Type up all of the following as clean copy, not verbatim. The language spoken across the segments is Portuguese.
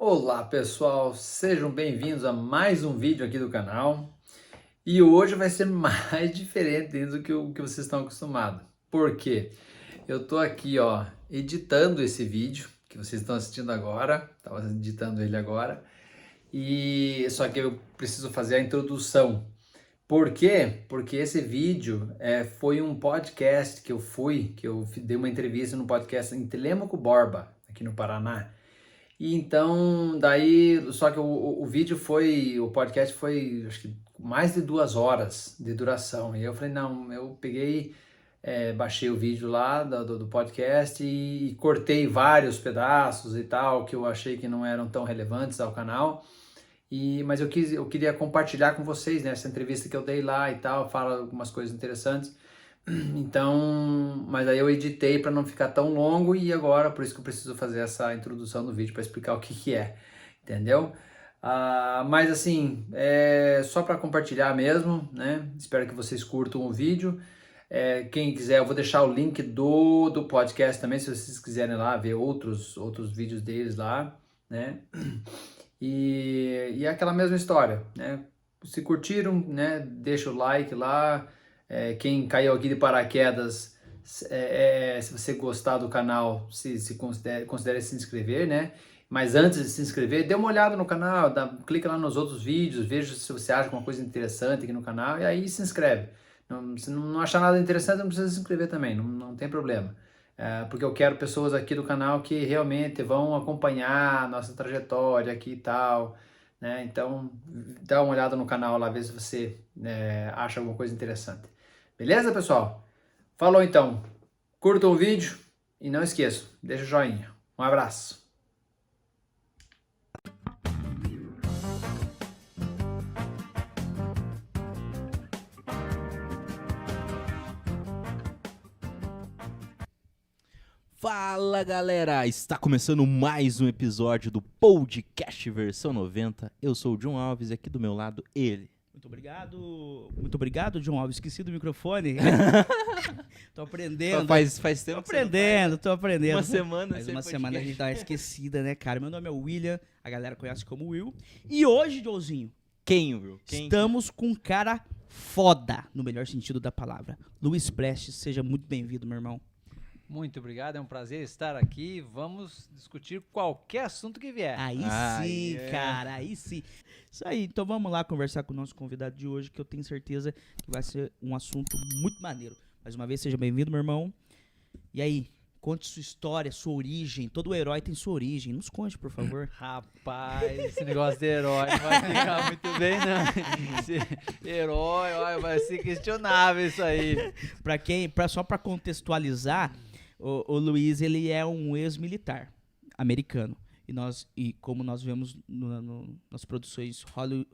Olá pessoal, sejam bem-vindos a mais um vídeo aqui do canal e hoje vai ser mais diferente do que o que vocês estão acostumados. Por quê? Eu tô aqui editando esse vídeo que vocês estão assistindo agora, estava editando ele agora e só que eu preciso fazer a introdução. Por quê? Porque esse vídeo foi um podcast que eu dei uma entrevista no podcast em Telêmaco Borba, aqui no Paraná. E então, daí, só que o podcast foi, acho que mais de 2 horas de duração. E eu falei, não, eu peguei, baixei o vídeo lá do podcast e cortei vários pedaços e tal, que eu achei que não eram tão relevantes ao canal. Mas eu queria compartilhar com vocês, né, essa entrevista que eu dei lá e tal, fala algumas coisas interessantes. Então, mas aí eu editei para não ficar tão longo e agora por isso que eu preciso fazer essa introdução no vídeo para explicar o que que é, entendeu? Mas assim, é só para compartilhar mesmo, né? Espero que vocês curtam o vídeo. Quem quiser, eu vou deixar o link do podcast também, se vocês quiserem lá ver outros vídeos deles lá, né? E é aquela mesma história, né? Se curtiram, né? Deixa o like lá. Quem caiu aqui de paraquedas, se você gostar do canal, se considere se inscrever, né? Mas antes de se inscrever, dê uma olhada no canal, clica lá nos outros vídeos, veja se você acha alguma coisa interessante aqui no canal e aí se inscreve. Se não achar nada interessante, não precisa se inscrever também, não tem problema. Porque eu quero pessoas aqui do canal que realmente vão acompanhar a nossa trajetória aqui e tal, né? Então, dá uma olhada no canal lá, ver se você acha alguma coisa interessante. Beleza, pessoal? Falou então. Curtam o vídeo e não esqueçam, deixa o joinha. Um abraço. Fala galera, está começando mais um episódio do Podcast Versão 90. Eu sou o John Alves e aqui do meu lado ele. Muito obrigado, John Alves. Esqueci do microfone. Tô aprendendo. Faz tempo Tô aprendendo. Uma semana. Faz uma semana a gente tá esquecida, né, cara? Meu nome é William, a galera conhece como Will. E hoje, Joãozinho, Quem? estamos com um cara foda, no melhor sentido da palavra. Luiz Prestes, seja muito bem-vindo, meu irmão. Muito obrigado, é um prazer estar aqui. Vamos discutir qualquer assunto que vier. Aí sim, cara, aí sim. Isso aí, então vamos lá conversar com o nosso convidado de hoje, que eu tenho certeza que vai ser um assunto muito maneiro. Mais uma vez, seja bem-vindo, meu irmão. E aí, conte sua história, sua origem. Todo herói tem sua origem. Nos conte, por favor. Rapaz, esse negócio de herói não vai ficar muito bem, não. Esse herói, olha, vai ser questionável isso aí. Só pra contextualizar, o Luiz, ele é um ex-militar americano. E como nós vemos nas produções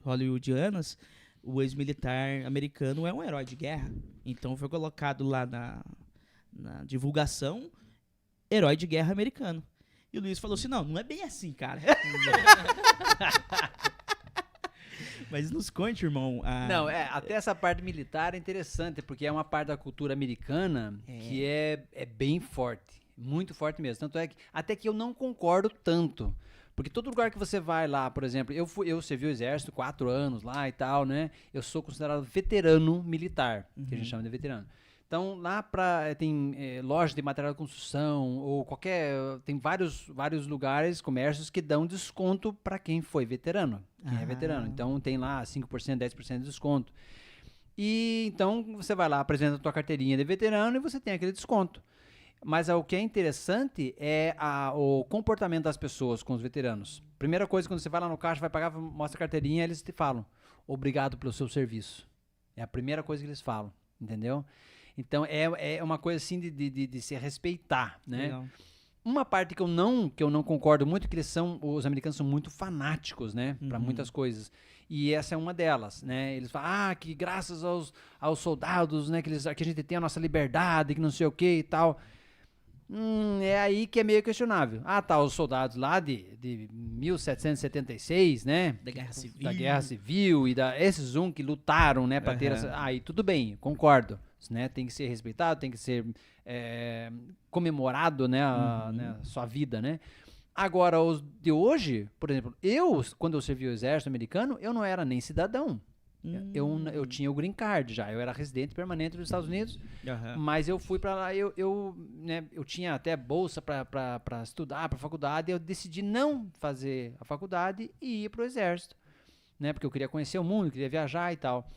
hollywoodianas, o ex-militar americano é um herói de guerra. Então foi colocado lá na divulgação, herói de guerra americano. E o Luiz falou assim, não é bem assim, cara. Mas nos conte, irmão. Não, até essa parte militar é interessante, porque é uma parte da cultura americana que é bem forte. Muito forte mesmo. Tanto é que até que eu não concordo tanto. Porque todo lugar que você vai lá, por exemplo, eu servi o exército 4 anos lá e tal, né? Eu sou considerado veterano militar, que a gente chama de veterano. Então, lá tem loja de material de construção ou tem vários lugares, comércios que dão desconto para quem foi veterano, quem é veterano. Então, tem lá 5%, 10% de desconto. E então, você vai lá, apresenta a tua carteirinha de veterano e você tem aquele desconto. Mas o que é interessante é o comportamento das pessoas com os veteranos. Primeira coisa, quando você vai lá no caixa, vai pagar, mostra a carteirinha, eles te falam, obrigado pelo seu serviço. É a primeira coisa que eles falam, entendeu? Então, é uma coisa assim de se respeitar, né? Legal. Uma parte que eu não concordo muito, que os americanos são muito fanáticos, né? Para muitas coisas. E essa é uma delas, né? Eles falam, que graças aos soldados, né? Que a gente tem a nossa liberdade, que não sei o que e tal. É aí que é meio questionável. Os soldados lá de 1776, né? Da Guerra Civil. Da Guerra Civil e esses que lutaram, né? Pra ter essa... Aí tudo bem, concordo. Né? Tem que ser respeitado, tem que ser comemorado, né? A sua vida, né? Agora, os de hoje, por exemplo, quando eu servi o exército americano, eu não era nem cidadão. Eu tinha o green card já, eu era residente permanente dos Estados Unidos, mas eu fui para lá, né, eu tinha até bolsa para estudar, para faculdade, eu decidi não fazer a faculdade e ir para o exército, né, porque eu queria conhecer o mundo, queria viajar e tal.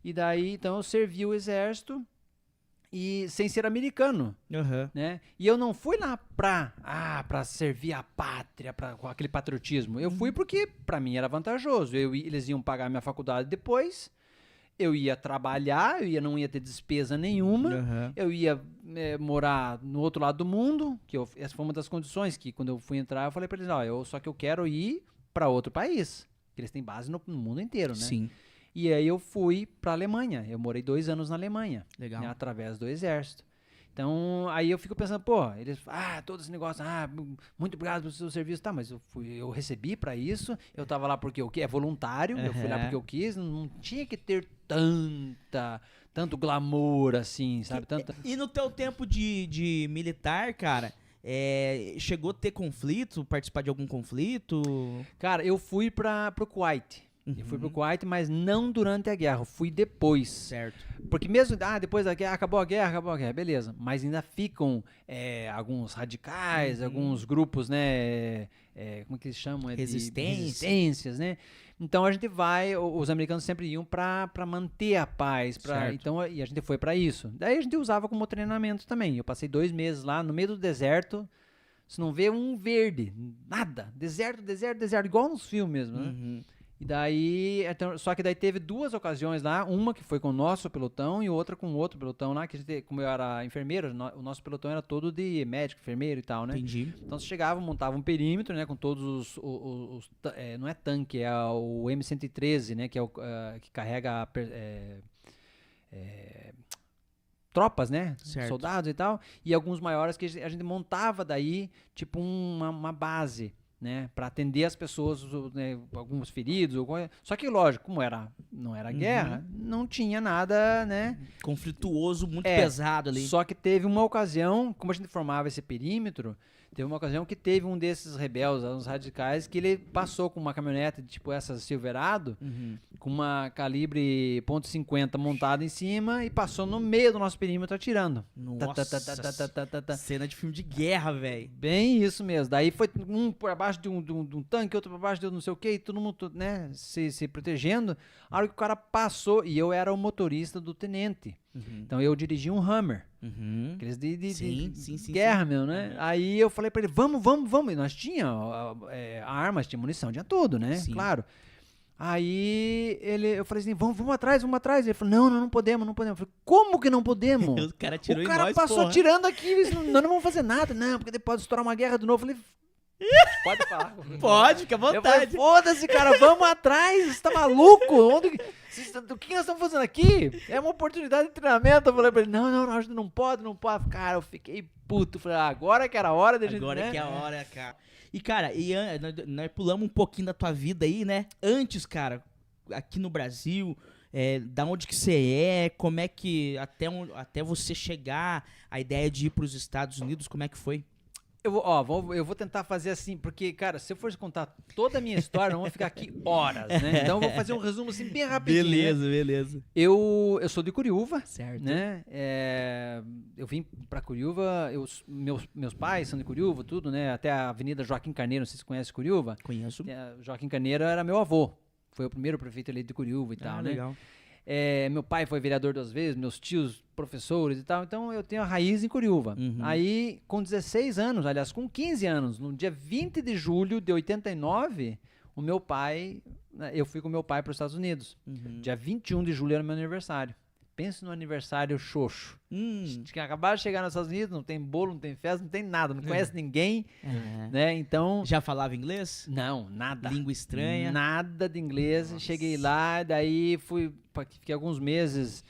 E daí, então, eu servi o exército e sem ser americano, né? E eu não fui lá pra servir a pátria, com aquele patriotismo. Eu fui porque pra mim era vantajoso. Eles iam pagar minha faculdade depois, eu ia trabalhar, não ia ter despesa nenhuma, eu ia morar no outro lado do mundo, essa foi uma das condições que quando eu fui entrar, eu falei pra eles, só que eu quero ir pra outro país, que eles têm base no mundo inteiro, né? Sim. E aí eu fui pra Alemanha. Eu morei 2 anos na Alemanha. Legal. Né, através do exército. Então, aí eu fico pensando, pô, eles, todo esse negócio, muito obrigado pelo seu serviço. Tá, mas eu recebi pra isso, eu tava lá porque eu quis, é voluntário, eu fui lá porque eu quis, não tinha que ter tanto glamour assim, sabe? E no teu tempo de militar, cara, chegou a ter conflito, participar de algum conflito? Cara, eu fui pro Kuwait. Eu fui pro Kuwait, mas não durante a guerra, eu fui depois. Certo. Porque mesmo, depois da guerra, acabou a guerra, beleza. Mas ainda ficam alguns radicais, alguns grupos, né, como é que eles chamam? Resistências, né? Então a gente os americanos sempre iam pra manter a paz, então, e a gente foi pra isso. Daí a gente usava como treinamento também. Eu passei 2 meses lá, no meio do deserto, você não vê um verde, nada. Deserto, igual nos filmes mesmo, né? E daí, só que daí teve 2 ocasiões lá, uma que foi com o nosso pelotão e outra com outro pelotão lá, que a gente, como eu era enfermeiro, o nosso pelotão era todo de médico, enfermeiro e tal, né? Entendi. Então você chegava, montava um perímetro, né, com todos não é tanque, é o M113, né, que é o que carrega tropas, né? Certo. Soldados e tal, e alguns maiores que a gente montava daí, tipo uma base, né, para atender as pessoas, né, alguns feridos, só que lógico, como não era guerra, não tinha nada, né, conflituoso, muito pesado ali. Só que teve uma ocasião, como a gente formava esse perímetro, teve uma ocasião que teve um desses rebeldes, uns radicais, que ele passou com uma caminhonete tipo essa Silverado, com uma calibre .50 montada em cima e passou no meio do nosso perímetro atirando. Nossa, cena de filme de guerra, velho. Bem isso mesmo. Daí foi um por baixo de um tanque, outro por baixo de não sei o que, e todo mundo, né, se protegendo. A hora que o cara passou, e eu era o motorista do tenente. Então eu dirigi um Hummer. Aqueles de guerra mesmo, né? Aí eu falei pra ele, vamos. E nós tínhamos armas, tinha munição, tinha tudo, né? Sim. Claro. Aí eu falei assim, vamos atrás. Ele falou, não podemos. Eu falei, como que não podemos? O cara tirou o cara em nós, passou porra. tirando aqui, nós não vamos fazer nada. Não, porque depois pode estourar uma guerra de novo. Eu falei, pode falar. Pode, fica à Eu falei, vontade. foda-se, cara, vamos atrás, você tá maluco? O que nós estamos fazendo aqui? É uma oportunidade de treinamento. Eu falei pra ele, não, a gente não pode. Cara, eu fiquei puto. Falei, agora que era a hora da gente, Agora né? que é a hora, cara. E, cara, nós pulamos um pouquinho da tua vida aí, né? Antes, cara, aqui no Brasil, da onde que você é, como é que, até você chegar, a ideia de ir pros Estados Unidos, como é que foi? Eu vou tentar fazer assim, porque, cara, se eu for contar toda a minha história, nós vamos ficar aqui horas, né? Então eu vou fazer um resumo assim bem rapidinho. Beleza. Eu sou de Curiúva, Certo. né? Eu vim pra Curiúva, meus pais são de Curiúva, tudo, né? Até a Avenida Joaquim Carneiro, não sei se você conhece Curiúva. Conheço. Joaquim Carneiro era meu avô, foi o primeiro prefeito eleito de Curiúva e tal, né? Legal. Meu pai foi vereador 2 vezes, meus tios professores e tal, então eu tenho a raiz em Curiúva. Aí, com 16 anos, aliás, com 15 anos, no dia 20 de julho de 89, eu fui com meu pai para os Estados Unidos. Dia 21 de julho era meu aniversário. Pensa no aniversário xoxo. Que acabaram de chegar nos Estados Unidos, não tem bolo, não tem festa, não tem nada, não conhece ninguém, né? Então... Já falava inglês? Não, nada. Língua estranha? Nada de inglês. Nossa. Cheguei lá, daí fiquei alguns meses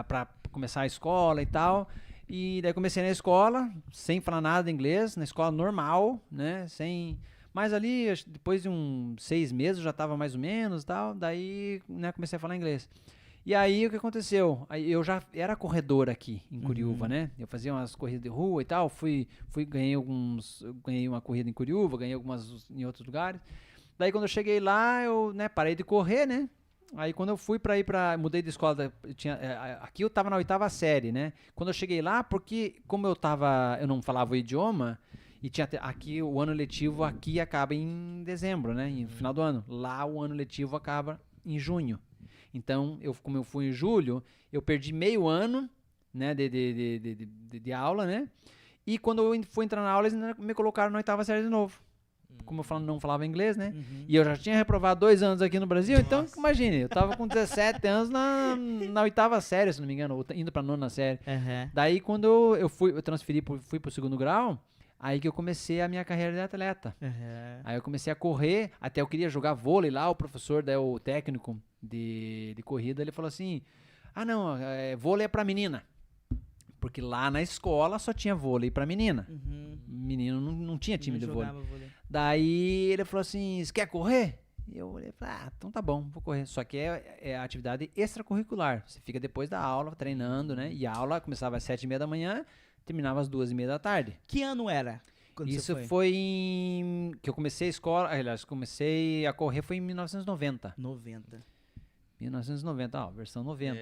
pra começar a escola e tal. E daí comecei na escola, sem falar nada de inglês, na escola normal, né? Mas ali, depois de uns 6 meses, eu já tava mais ou menos e tal. Daí, né, comecei a falar inglês. E aí, o que aconteceu? Aí eu já era corredor aqui em Curiúva, né? Eu fazia umas corridas de rua e tal, ganhei uma corrida em Curiúva, ganhei algumas em outros lugares. Daí, quando eu cheguei lá, eu, né, parei de correr, né? Aí, quando eu fui mudei de escola, aqui eu tava na 8ª série, né? Quando eu cheguei lá, porque como eu não falava o idioma, e aqui o ano letivo aqui acaba em dezembro, né? No final do ano. Lá o ano letivo acaba em junho. Então, como eu fui em julho, eu perdi meio ano, né, de aula, né? E quando eu fui entrar na aula, eles me colocaram na 8ª série de novo. Como eu não falava inglês, né? E eu já tinha reprovado 2 anos aqui no Brasil, então imagine, eu tava com 17 anos na 8ª série, se não me engano, ou indo pra 9ª série. Daí, quando eu transferi, fui pro 2º grau, aí que eu comecei a minha carreira de atleta. Aí eu comecei a correr, até eu queria jogar vôlei lá, o professor, o técnico de corrida, ele falou assim, não, vôlei é pra menina. Porque lá na escola só tinha vôlei pra menina. Menino não tinha time de vôlei. Daí ele falou assim, você quer correr? E eu falei, então tá bom, vou correr. Só que é atividade extracurricular. Você fica depois da aula treinando, né? E a aula começava às 7h30 da manhã, terminava às 2h30 da tarde. Que ano era? Isso foi que eu comecei a escola, aliás, comecei a correr foi em 1990. 1990, versão 90.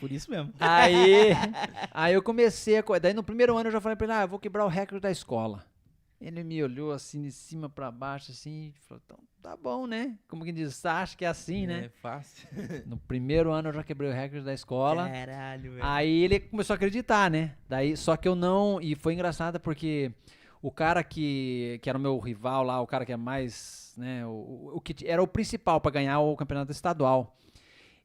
Por isso mesmo. Aí eu comecei a correr. Daí no primeiro ano eu já falei pra ele, eu vou quebrar o recorde da escola. Ele me olhou assim, de cima pra baixo, assim, e falou, então tá bom, né? Como quem diz, acha que é assim, né? É fácil. No primeiro ano eu já quebrei o recorde da escola. Caralho, velho. Aí ele começou a acreditar, né? Daí, só que eu não... E foi engraçado porque o cara que era o meu rival lá, o cara que é mais, né? O que era o principal pra ganhar o campeonato estadual.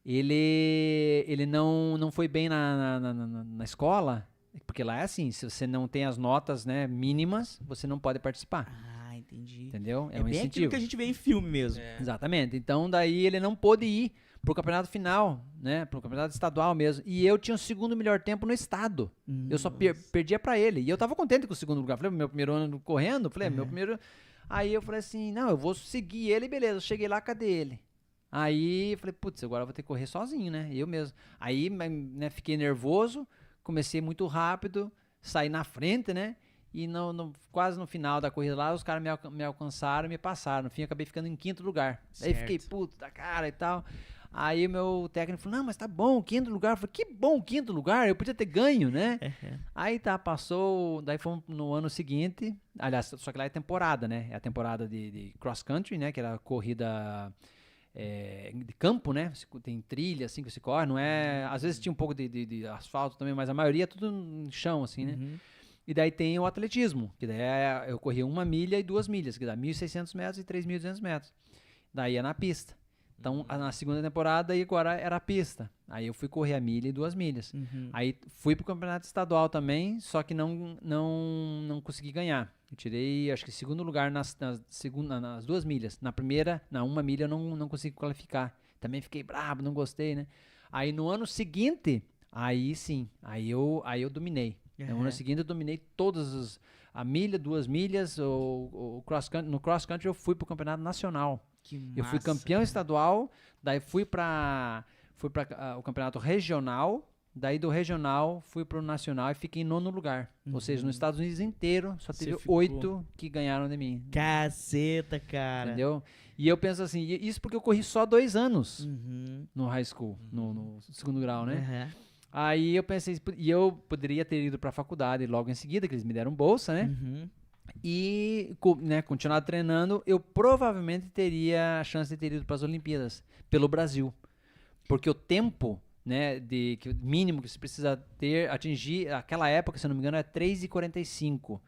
Ele não foi bem na escola, porque lá é assim, se você não tem as notas, né, mínimas, você não pode participar. Entendi. Entendeu? É um bem incentivo. aquilo que a gente vê em filme mesmo. Exatamente. Então, daí ele não pôde ir pro campeonato final, né, pro campeonato estadual mesmo. E eu tinha o 2º melhor tempo no estado. Eu só perdia pra ele. E eu tava contente com o 2º lugar. Falei, meu primeiro ano correndo, meu primeiro... Aí eu falei assim, não, eu vou seguir ele, beleza. Eu cheguei lá, cadê ele? Aí eu falei, putz, agora eu vou ter que correr sozinho, né? Eu mesmo. Aí, né, fiquei nervoso, comecei muito rápido, saí na frente, né? E quase no final da corrida lá, os caras me alcançaram e me passaram. No fim, eu acabei ficando em 5º lugar. Aí fiquei puto da cara e tal. Aí o meu técnico falou, não, mas tá bom, 5º lugar. Eu falei, que bom, 5º lugar, eu podia ter ganho, né? Aí passou, daí fomos no ano seguinte, aliás, só que lá é temporada, né? É a temporada de cross country, né? Que era a corrida... de campo, né? Tem trilha, assim, que se corre, não é... Às vezes tinha um pouco de asfalto também, mas a maioria é tudo no chão, assim, né? E daí tem o atletismo, que daí eu corria 1 milha e 2 milhas, que dá 1.600 metros e 3.200 metros. Daí é na pista. Então, na segunda temporada, aí agora era a pista. Aí eu fui correr a 1 milha e 2 milhas. Aí fui pro campeonato estadual também, só que não consegui ganhar. Eu tirei, acho que 2º lugar nas 2 milhas. Na primeira, na 1 milha, eu não consegui qualificar. Também fiquei brabo, não gostei, né? Aí no ano seguinte, aí sim, aí eu dominei. No ano seguinte eu dominei todas a milha, 2 milhas, no cross country eu fui pro campeonato nacional. Eu fui campeão estadual, daí fui para o campeonato regional, daí do regional fui pro nacional e fiquei em 9º lugar. Ou seja, nos Estados Unidos inteiro só teve 8 que ganharam de mim. Caceta, cara. Entendeu? E eu penso assim, isso porque eu corri só 2 anos no high school, no 2º grau, né? Aí eu pensei, e eu poderia ter ido pra faculdade logo em seguida, que eles me deram bolsa, né? E, né, continuar treinando, eu provavelmente teria a chance de ter ido para as Olimpíadas pelo Brasil. Porque o tempo, né, mínimo que você precisa atingir, aquela época, se eu não me engano, é 3:45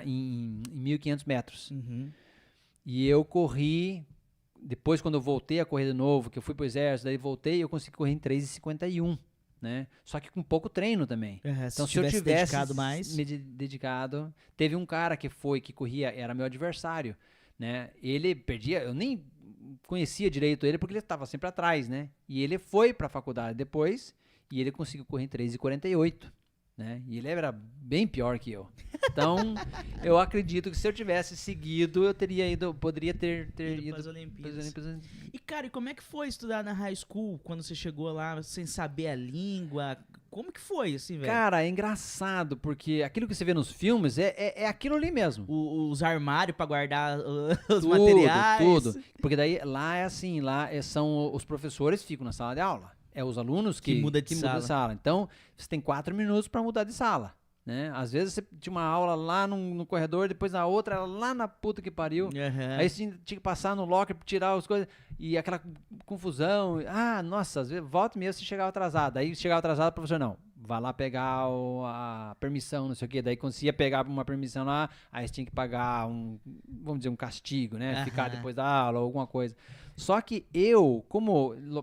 em 1.500 metros. E eu corri, depois quando eu voltei a correr de novo, que eu fui pro exército, daí voltei, eu consegui correr em 3:51. Né? Só que com pouco treino também. Então, se eu tivesse dedicado mais, me dedicado, teve um cara que corria, era meu adversário, né? Ele perdia, eu nem conhecia direito ele porque ele estava sempre atrás, né? E ele foi para a faculdade depois e ele conseguiu correr em 3:48, né? E ele era bem pior que eu. Então, eu acredito que se eu tivesse seguido, eu poderia ter ido para as Olimpíadas. cara, e como é que foi estudar na high school quando você chegou lá sem saber a língua? Como que foi, assim, velho? Cara, é engraçado, porque aquilo que você vê nos filmes é aquilo ali mesmo. Os armários pra guardar os materiais. Tudo. Porque daí lá é assim, são os professores ficam na sala de aula. É os alunos que muda de sala. Então, você tem 4 minutos para mudar de sala. Né? Às vezes você tinha uma aula lá no corredor, depois a outra era lá na puta que pariu. Uhum. Aí você tinha que passar no locker, tirar as coisas, e aquela confusão. Nossa, às vezes, volta mesmo você chegava atrasado. Aí chegava atrasado, o professor, não, vai lá pegar a permissão, não sei o quê. Daí quando você ia pegar uma permissão lá, aí você tinha que pagar vamos dizer, um castigo, né? Ficar depois da aula ou alguma coisa. Só que eu,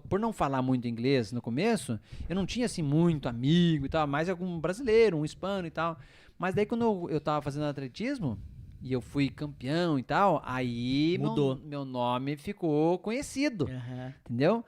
por não falar muito inglês no começo, eu não tinha assim muito amigo e tal, mais algum brasileiro, um hispano e tal. Mas daí quando eu tava fazendo atletismo e eu fui campeão e tal, aí mudou. Meu nome ficou conhecido, entendeu?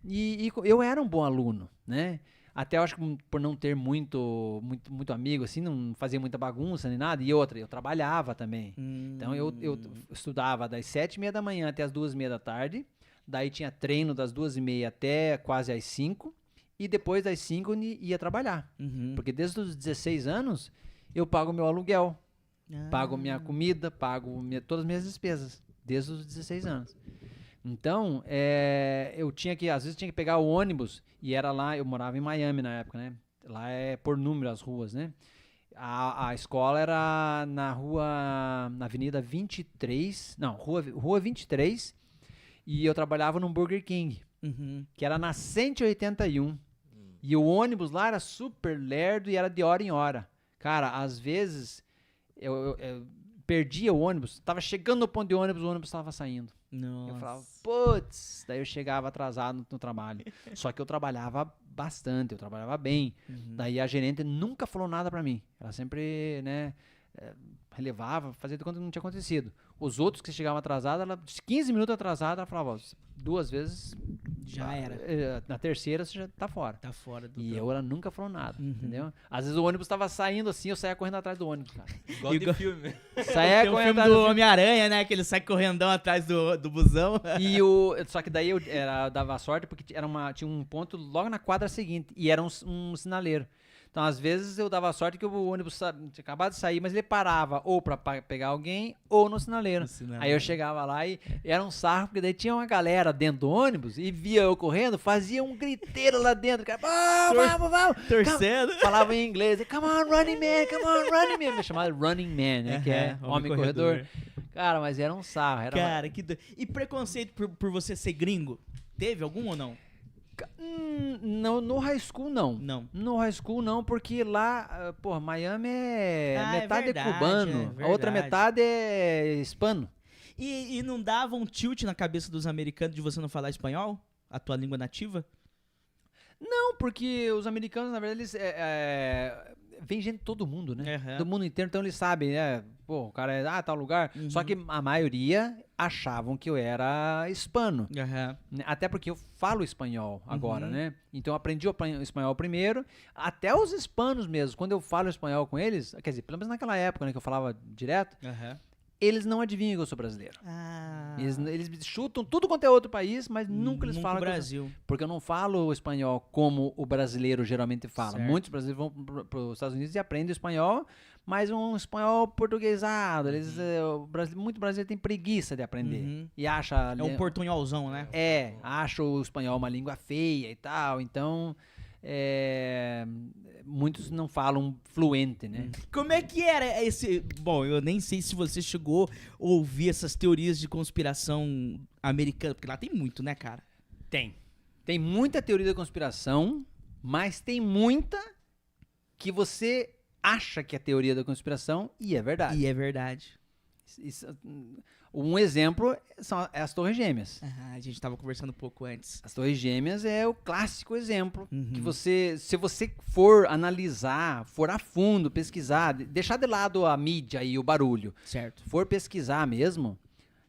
E eu era um bom aluno, né? Até eu acho que por não ter muito amigo, assim, não fazia muita bagunça nem nada. E outra, eu trabalhava também. Então eu estudava das 7h30 da manhã até as 2h30 da tarde. Daí tinha treino das 2h30 até quase às 5h. E depois das 5h ia trabalhar. Porque desde os 16 anos eu pago meu aluguel. Pago minha comida, pago todas as minhas despesas. Desde os 16 anos. Então, eu às vezes tinha que pegar o ônibus, e era lá, eu morava em Miami na época, né? Lá é por número as ruas, né? A escola era na Avenida 23, não, Rua 23, e eu trabalhava num Burger King, que era na 181, e o ônibus lá era super lerdo e era de hora em hora. Cara, às vezes, eu perdia o ônibus, tava chegando no ponto de ônibus, o ônibus estava saindo. Nossa. Eu falava, putz, daí eu chegava atrasado no trabalho. Só que eu trabalhava bastante, eu trabalhava bem. Daí a gerente nunca falou nada pra mim. Ela sempre, né, relevava, fazia de conta que não tinha acontecido. Os outros que chegavam atrasados, 15 minutos atrasado, ela falava, 2 vezes... Já era. Na terceira você já tá fora. Tá fora do ela nunca falou nada, entendeu? Às vezes o ônibus tava saindo assim, eu saía correndo atrás do ônibus, cara. Igual de filme. Saía Tem o filme do Homem-Aranha, né? Que ele sai correndão atrás do busão. Só que daí eu dava sorte porque tinha um ponto logo na quadra seguinte e era um sinaleiro. Então, às vezes, eu dava sorte que o ônibus tinha acabado de sair, mas ele parava ou pra pegar alguém ou no sinaleiro. Aí eu chegava lá e era um sarro, porque daí tinha uma galera dentro do ônibus e via eu correndo, fazia um griteiro lá dentro. Cara, vamos! Torcendo. Falava em inglês, come on, running man. Me chamava Running Man, né? Que é homem corredor. Cara, mas era um sarro. Cara, que doido. E preconceito por você ser gringo? Teve algum ou não? Não, no high school não. Não. No high school não, porque lá, Miami metade verdade, é cubano, a outra metade é hispano. E não dava um tilt na cabeça dos americanos de você não falar espanhol? A tua língua nativa? Não, porque os americanos, na verdade, eles vem gente de todo mundo, né? Do mundo inteiro, então eles sabem, né? Pô, o cara é tal lugar. Só que a maioria achavam que eu era hispano. Até porque eu falo espanhol agora, né? Então eu aprendi o espanhol primeiro. Até os hispanos mesmo, quando eu falo espanhol com eles, quer dizer, pelo menos naquela época, né, que eu falava direto, eles não adivinham que eu sou brasileiro. Eles chutam tudo quanto é outro país, mas nunca eles falam Brasil. Porque eu não falo o espanhol como o brasileiro geralmente fala. Certo. Muitos brasileiros vão para os Estados Unidos e aprendem o espanhol, mas um espanhol portuguesado. Muito brasileiro tem preguiça de aprender. E acha... É um portunholzão, né? Acha o espanhol uma língua feia e tal. Então... muitos não falam fluente, né? Como é que era esse... Bom, eu nem sei se você chegou a ouvir essas teorias de conspiração americana, porque lá tem muito, né, cara? Tem muita teoria da conspiração, mas tem muita que você acha que é teoria da conspiração e é verdade. E é verdade. Um exemplo são as Torres Gêmeas. A gente tava conversando um pouco antes. As Torres Gêmeas é o clássico exemplo que se você for analisar, for a fundo, pesquisar, deixar de lado a mídia e o barulho, Certo. for pesquisar mesmo,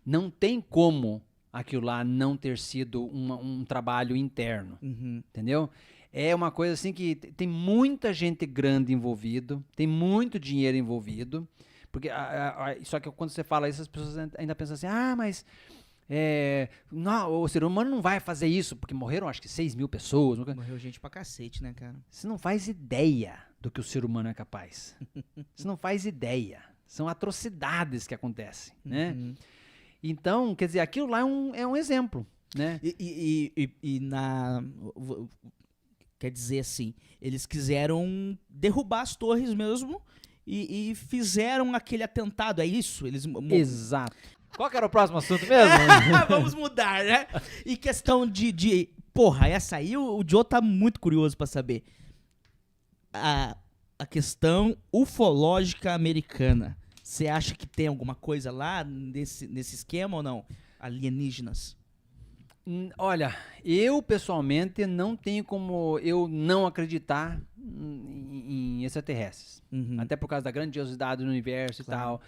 não tem como aquilo lá não ter sido um trabalho interno, entendeu? É uma coisa assim que tem muita gente grande envolvido, tem muito dinheiro envolvido. Porque, só que quando você fala isso, as pessoas ainda pensam assim, mas Não, o ser humano não vai fazer isso, porque morreram acho que 6 mil pessoas. Morreu gente pra cacete, né, cara? Você não faz ideia do que o ser humano é capaz. Você não faz ideia. São atrocidades que acontecem, né? Uhum. Então, quer dizer, aquilo lá é um exemplo, né? Quer dizer assim, eles quiseram derrubar as torres mesmo e fizeram aquele atentado, é isso? Exato. Qual que era o próximo assunto mesmo? Vamos mudar, né? E questão de... Porra, essa aí o Joe tá muito curioso pra saber. A questão ufológica americana. Você acha que tem alguma coisa lá nesse esquema ou não? Alienígenas. Olha, eu pessoalmente não tenho como eu não acreditar em extraterrestres. Uhum. Até por causa da grandiosidade do universo Claro. e tal.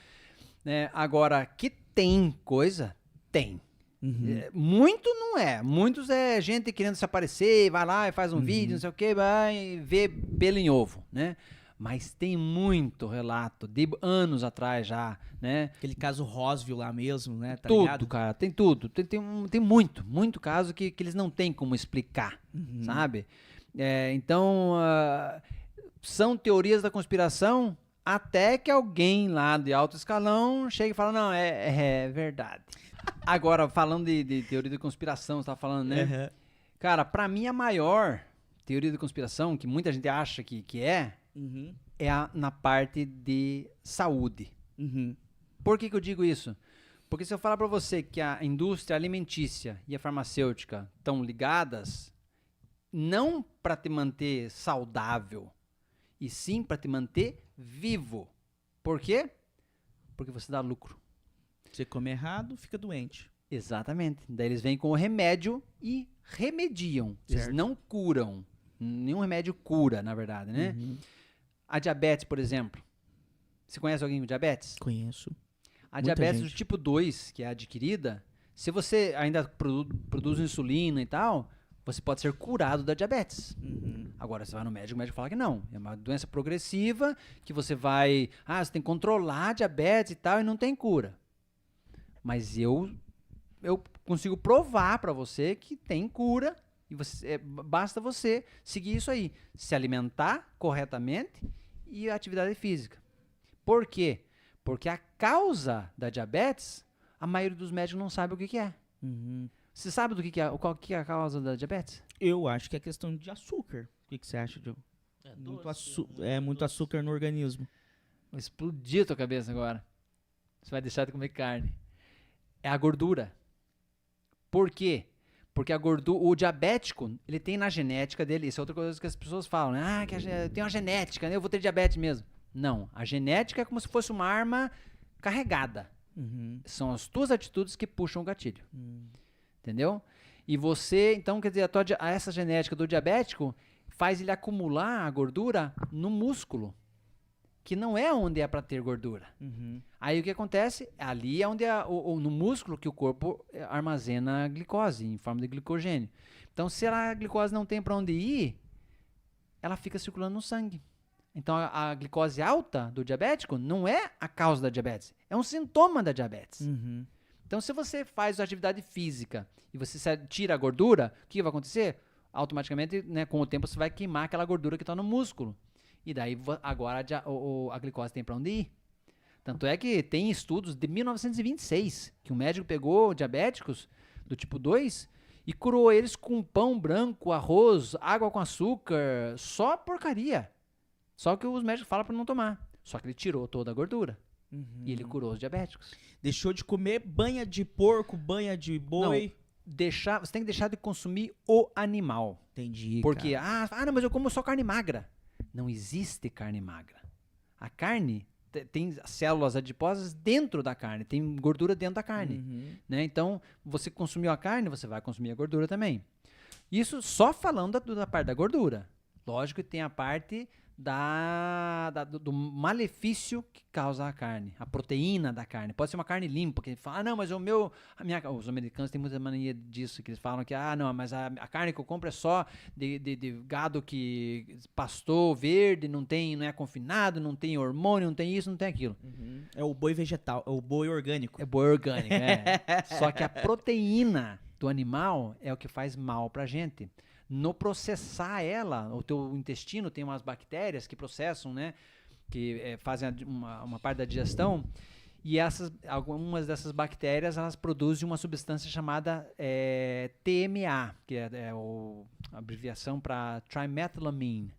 Né? Agora, que tem coisa, tem. Uhum. Muito não é. Muitos é gente querendo se aparecer, vai lá e faz um vídeo, não sei o que, vai ver pelo em ovo, né? Mas tem muito relato de anos atrás já, né? Aquele caso Roswell lá mesmo, né? Tá Tudo, ligado? cara, tem tudo. Tem muito caso que eles não têm como explicar, Uhum. sabe? Então, são teorias da conspiração até que alguém lá de alto escalão chega e fala, não, é verdade. Agora, falando de teoria da conspiração, você tava falando, né? Uhum. Cara, pra mim a maior teoria da conspiração, que muita gente acha que Uhum. na parte de saúde. Uhum. Por que eu digo isso? Porque se eu falar pra você que a indústria alimentícia e a farmacêutica estão ligadas, não para te manter saudável, e sim para te manter vivo. Por quê? Porque você dá lucro. Você come errado, fica doente. Exatamente. Daí eles vêm com o remédio e remediam. Eles Certo. não curam. Nenhum remédio cura, na verdade, né? Uhum. A diabetes, por exemplo. Você conhece alguém com diabetes? Conheço. A Muita diabetes gente. do tipo 2, que é adquirida, se você ainda produz insulina e tal, você pode ser curado da diabetes. Uhum. Agora, você vai no médico, o médico fala que não. É uma doença progressiva, que você vai... você tem que controlar a diabetes e tal, e não tem cura. Mas eu consigo provar pra você que tem cura, e basta você seguir isso aí. Se alimentar corretamente e atividade física. Por quê? Porque a causa da diabetes, a maioria dos médicos não sabe o que é. Uhum. Você sabe qual que é a causa da diabetes? Eu acho que é questão de açúcar. O que você acha, Joe? Muito açúcar no organismo. Vai explodir a tua cabeça agora. Você vai deixar de comer carne. É a gordura. Por quê? Porque a gordura, o diabético, ele tem na genética dele, isso é outra coisa que as pessoas falam, né? Que tem uma genética, né? Eu vou ter diabetes mesmo. Não, a genética é como se fosse uma arma carregada. Uhum. São as tuas atitudes que puxam o gatilho. Entendeu? E você, então, quer dizer, essa genética do diabético faz ele acumular a gordura no músculo, que não é onde é para ter gordura. Uhum. Aí o que acontece? Ali é onde no músculo que o corpo armazena a glicose em forma de glicogênio. Então, se a glicose não tem para onde ir, ela fica circulando no sangue. Então, a glicose alta do diabético não é a causa da diabetes, é um sintoma da diabetes. Uhum. Então, se você faz atividade física e você tira a gordura, o que vai acontecer? Automaticamente, né, com o tempo, você vai queimar aquela gordura que está no músculo. E daí, agora, a glicose tem para onde ir. Tanto é que tem estudos de 1926, que um médico pegou diabéticos do tipo 2 e curou eles com pão branco, arroz, água com açúcar, só porcaria. Só que os médicos falam para não tomar. Só que ele tirou toda a gordura. Uhum. E ele curou os diabéticos. Deixou de comer banha de porco, banha de boi. Você tem que deixar de consumir o animal. Entendi. Porque, cara. não, mas eu como só carne magra. Não existe carne magra. A carne tem células adiposas dentro da carne, tem gordura dentro da carne. Uhum. Né? Então, você consumiu a carne, você vai consumir a gordura também. Isso só falando da parte da gordura. Lógico que tem a parte do malefício que causa a carne, a proteína da carne. Pode ser uma carne limpa, que ele fala, não, mas os americanos têm muita mania disso, que eles falam que, não, mas a carne que eu compro é só de gado que pastou verde, não é confinado, não tem hormônio, não tem isso, não tem aquilo. É o boi vegetal, é o boi orgânico. É boi orgânico, Só que a proteína do animal é o que faz mal pra gente. No processar ela, o teu intestino tem umas bactérias que processam, né? Que fazem uma parte da digestão. E algumas dessas bactérias, elas produzem uma substância chamada TMA, que é a abreviação para trimethylamine.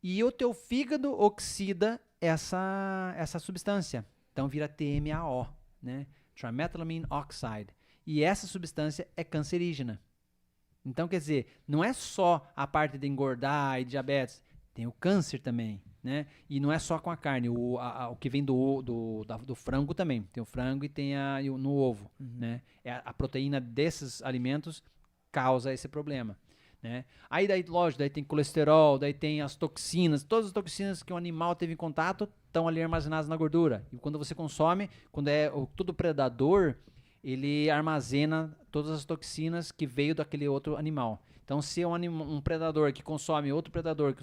E o teu fígado oxida essa substância. Então vira TMAO, né? Trimethylamine oxide. E essa substância é cancerígena. Então, quer dizer, não é só a parte de engordar e diabetes, tem o câncer também, né? E não é só com a carne, o que vem do frango também. Tem o frango e tem no ovo, né? A proteína desses alimentos causa esse problema, né? Aí daí, lógico, daí tem colesterol, daí tem as toxinas, todas as toxinas que o animal teve em contato estão ali armazenadas na gordura. E quando você consome, quando todo predador, ele armazena todas as toxinas que veio daquele outro animal. Então, se é um predador que consome outro predador,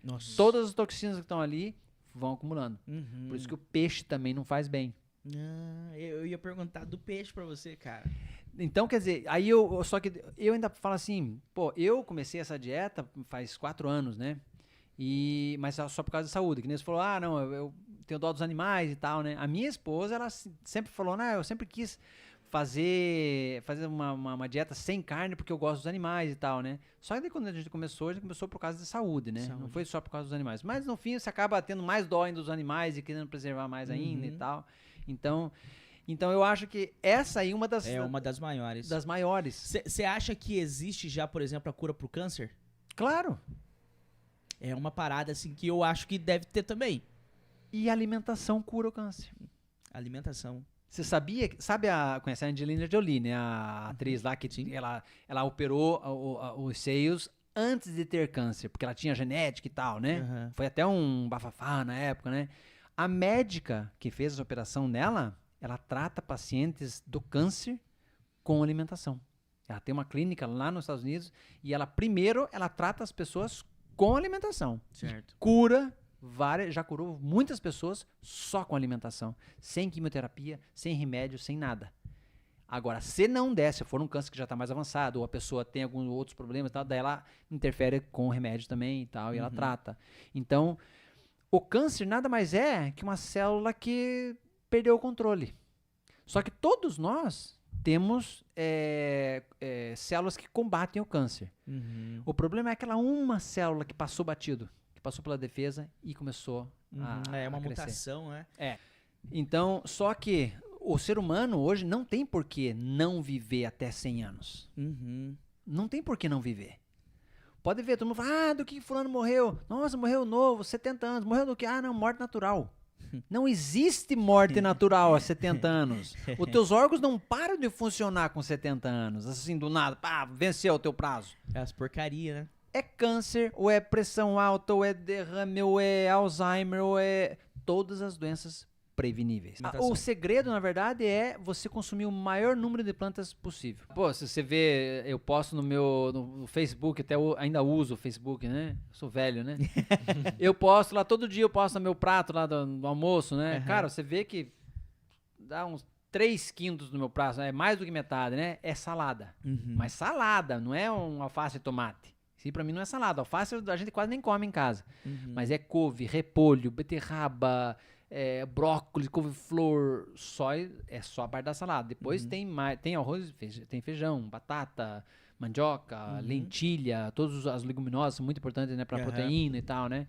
Nossa. todas as toxinas que estão ali vão acumulando. Por isso que o peixe também não faz bem. Eu ia perguntar do peixe pra você, cara. Então, quer dizer, só que eu ainda falo assim, eu comecei essa dieta faz 4 anos, né? Mas só por causa da saúde, que nem você falou, não, eu tenho dó dos animais e tal, né? A minha esposa, ela sempre falou, eu sempre quis fazer uma dieta sem carne porque eu gosto dos animais e tal, né? Só que daí quando a gente começou por causa da saúde, né? Não foi só por causa dos animais. Mas no fim você acaba tendo mais dó ainda dos animais e querendo preservar mais ainda e tal. Então eu acho que essa aí é uma das maiores. Das maiores. Você acha que existe já, por exemplo, a cura pro câncer? Claro. É uma parada assim que eu acho que deve ter também. E a alimentação cura o câncer. Alimentação. Você conhece a Angelina Jolie, né? A atriz lá que ela operou os seios antes de ter câncer, porque ela tinha genética e tal, né? Foi até um bafafá na época, né? A médica que fez essa operação nela, ela trata pacientes do câncer com alimentação. Ela tem uma clínica lá nos Estados Unidos e ela trata as pessoas com alimentação. Certo. Já curou muitas pessoas só com alimentação, sem quimioterapia, sem remédio, sem nada. Agora, se não der, se for um câncer que já está mais avançado, ou a pessoa tem alguns outros problemas e tal, daí ela interfere com o remédio também e tal, e ela trata. Então, o câncer nada mais é que uma célula que perdeu o controle. Só que todos nós temos células que combatem o câncer. O problema é aquela uma célula que passou batido, que passou pela defesa e começou a uma crescer. mutação, né? Então, só que o ser humano hoje não tem por que não viver até 100 anos. Não tem por que não viver. Pode ver, todo mundo fala, do que fulano morreu? Nossa, morreu novo, 70 anos. Morreu do quê? Não, morte natural. Não existe morte natural aos 70 anos. Os teus órgãos não param de funcionar com 70 anos. Assim, do nada, venceu o teu prazo. É as porcarias, né? É câncer, ou é pressão alta, ou é derrame, ou é Alzheimer, ou é todas as doenças preveníveis. O segredo, na verdade, é você consumir o maior número de plantas possível. Se você vê, eu posto no Facebook, ainda uso o Facebook, né? Eu sou velho, né? Eu posto lá, todo dia eu posto no meu prato lá do almoço, né? Cara, você vê que dá uns 3 quintos no meu prato, é mais do que metade, né? É salada. Mas salada, não é um alface e tomate. Isso pra mim não é salada. Alface a gente quase nem come em casa. Mas é couve, repolho, beterraba, brócolis, couve-flor, é só a parte da salada. Depois tem arroz, tem feijão, batata, mandioca, lentilha, todas as leguminosas são muito importantes, né, pra proteína e tal, né?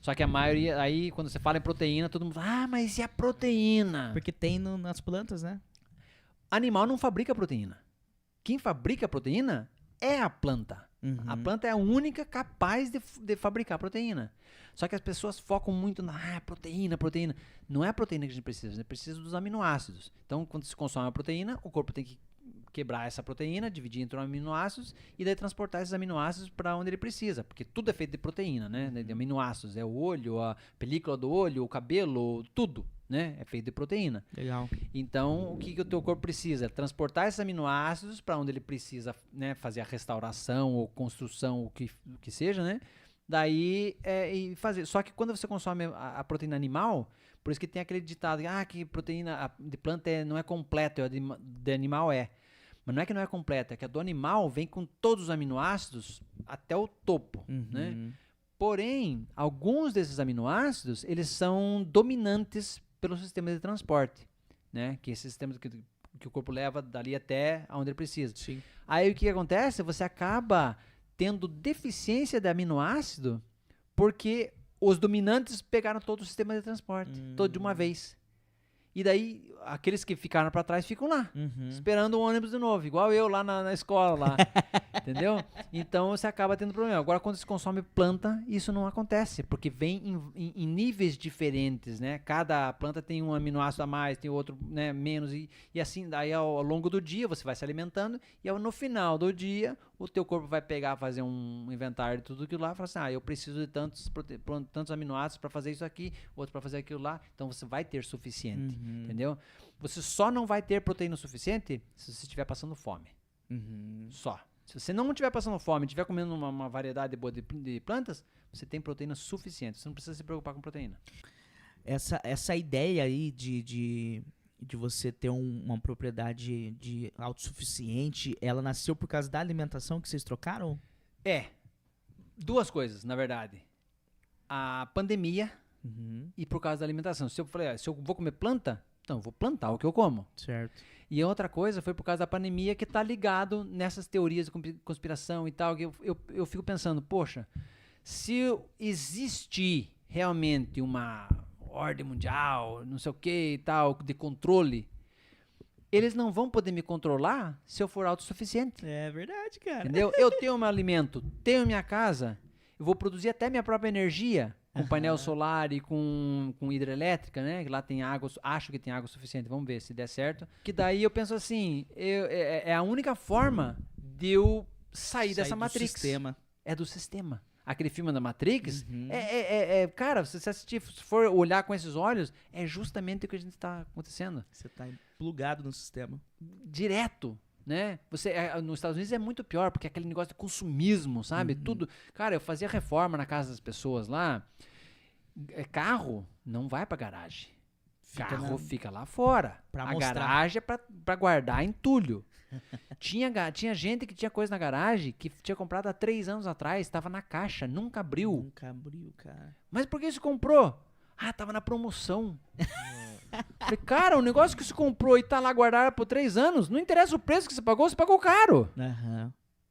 Só que a maioria, aí quando você fala em proteína, todo mundo fala, mas e a proteína? Porque tem nas plantas, né? Animal não fabrica proteína. Quem fabrica proteína é a planta. A planta é a única capaz de fabricar proteína. Só que as pessoas focam muito na proteína. Não é a proteína que a gente precisa dos aminoácidos. Então, quando se consome a proteína, o corpo tem que quebrar essa proteína, dividir entre aminoácidos e daí transportar esses aminoácidos para onde ele precisa, porque tudo é feito de proteína, né? De aminoácidos, é o olho, a película do olho, o cabelo, tudo, né? É feito de proteína. Legal. Então, o que o teu corpo precisa? Transportar esses aminoácidos para onde ele precisa, né, fazer a restauração ou construção, o que seja, né? Daí, e fazer. Só que quando você consome a proteína animal, por isso que tem aquele ditado, que proteína de planta não é completa, a de animal é. Mas não é que não é completa, é que a do animal vem com todos os aminoácidos até o topo, né? Porém, alguns desses aminoácidos, eles são dominantes pelo sistema de transporte, né? Que é esse sistema que o corpo leva dali até onde ele precisa. Sim. Aí o que acontece? Você acaba tendo deficiência de aminoácido porque os dominantes pegaram todo o sistema de transporte, todo de uma vez. E daí, aqueles que ficaram para trás ficam lá, esperando o ônibus de novo, igual eu lá na escola, lá. Entendeu? Então, você acaba tendo problema. Agora, quando você consome planta, isso não acontece, porque vem em níveis diferentes, né? Cada planta tem um aminoácido a mais, tem outro, né, menos, e assim, daí ao longo do dia, você vai se alimentando, e no final do dia, o teu corpo vai pegar, fazer um inventário de tudo aquilo lá, e falar assim, eu preciso de tantos aminoácidos para fazer isso aqui, outro para fazer aquilo lá, então você vai ter suficiente, entendeu? Você só não vai ter proteína suficiente se você estiver passando fome. Só. Se você não estiver passando fome, estiver comendo uma variedade boa de plantas, você tem proteína suficiente, você não precisa se preocupar com proteína. Essa ideia aí de você ter uma propriedade de autossuficiente, ela nasceu por causa da alimentação que vocês trocaram? Duas coisas, na verdade. A pandemia e por causa da alimentação. Se eu falei, se eu vou comer planta, então eu vou plantar o que eu como. Certo. E a outra coisa foi por causa da pandemia que tá ligado nessas teorias de conspiração e tal, que eu fico pensando, poxa, se existir realmente uma ordem mundial, não sei o que e tal, de controle, eles não vão poder me controlar se eu for autossuficiente. É verdade, cara. Entendeu? Eu tenho meu alimento, tenho minha casa, eu vou produzir até minha própria energia com painel solar e com hidrelétrica, né? Que lá tem água, acho que tem água suficiente, vamos ver se der certo. Que daí eu penso assim, é a única forma de eu sair dessa Matrix. Sistema. É do sistema. Aquele filme da Matrix, cara, se você assistir, se for olhar com esses olhos, é justamente o que a gente está acontecendo. Você tá plugado no sistema. Direto, né? Nos Estados Unidos é muito pior, porque é aquele negócio de consumismo, sabe? Tudo. Cara, eu fazia reforma na casa das pessoas lá. Carro não vai pra garagem. Carro fica lá fora. A garagem é pra guardar entulho. Tinha gente que tinha coisa na garagem que tinha comprado há 3 anos atrás, estava na caixa, nunca abriu. Nunca abriu, cara. Mas por que você comprou? Tava na promoção. Falei, cara, o negócio que você comprou e tá lá guardado por 3 anos, não interessa o preço que você pagou caro.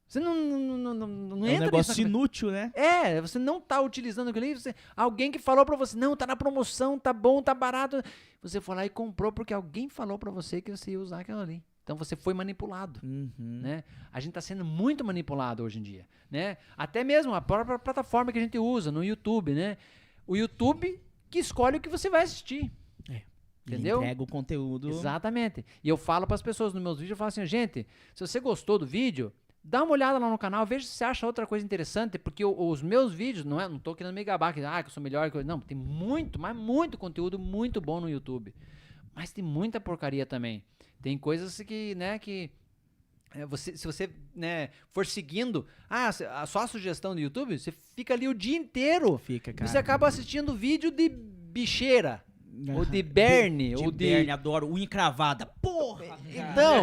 Você não entra um negócio inútil, né? Você não tá utilizando aquilo ali. Alguém que falou pra você, não, tá na promoção, tá bom, tá barato. Você foi lá e comprou porque alguém falou pra você que você ia usar aquilo ali. Então você foi manipulado, né? A gente tá sendo muito manipulado hoje em dia, né? Até mesmo a própria plataforma que a gente usa no YouTube, né? O YouTube que escolhe o que você vai assistir. Entendeu? Ele entrega o conteúdo. Exatamente. E eu falo para as pessoas nos meus vídeos, eu falo assim, gente, se você gostou do vídeo, dá uma olhada lá no canal, veja se você acha outra coisa interessante, porque os meus vídeos, não tô querendo me gabar, que eu sou melhor que eu. Não, tem muito, mas muito conteúdo muito bom no YouTube. Mas tem muita porcaria também. Tem coisas que, né, que se você, né, for seguindo, só a sugestão do YouTube, você fica ali o dia inteiro. Fica, cara. Você acaba assistindo vídeo de bicheira. Ou de berne, ou de... berne, adoro. Unha cravada. Porra! Então,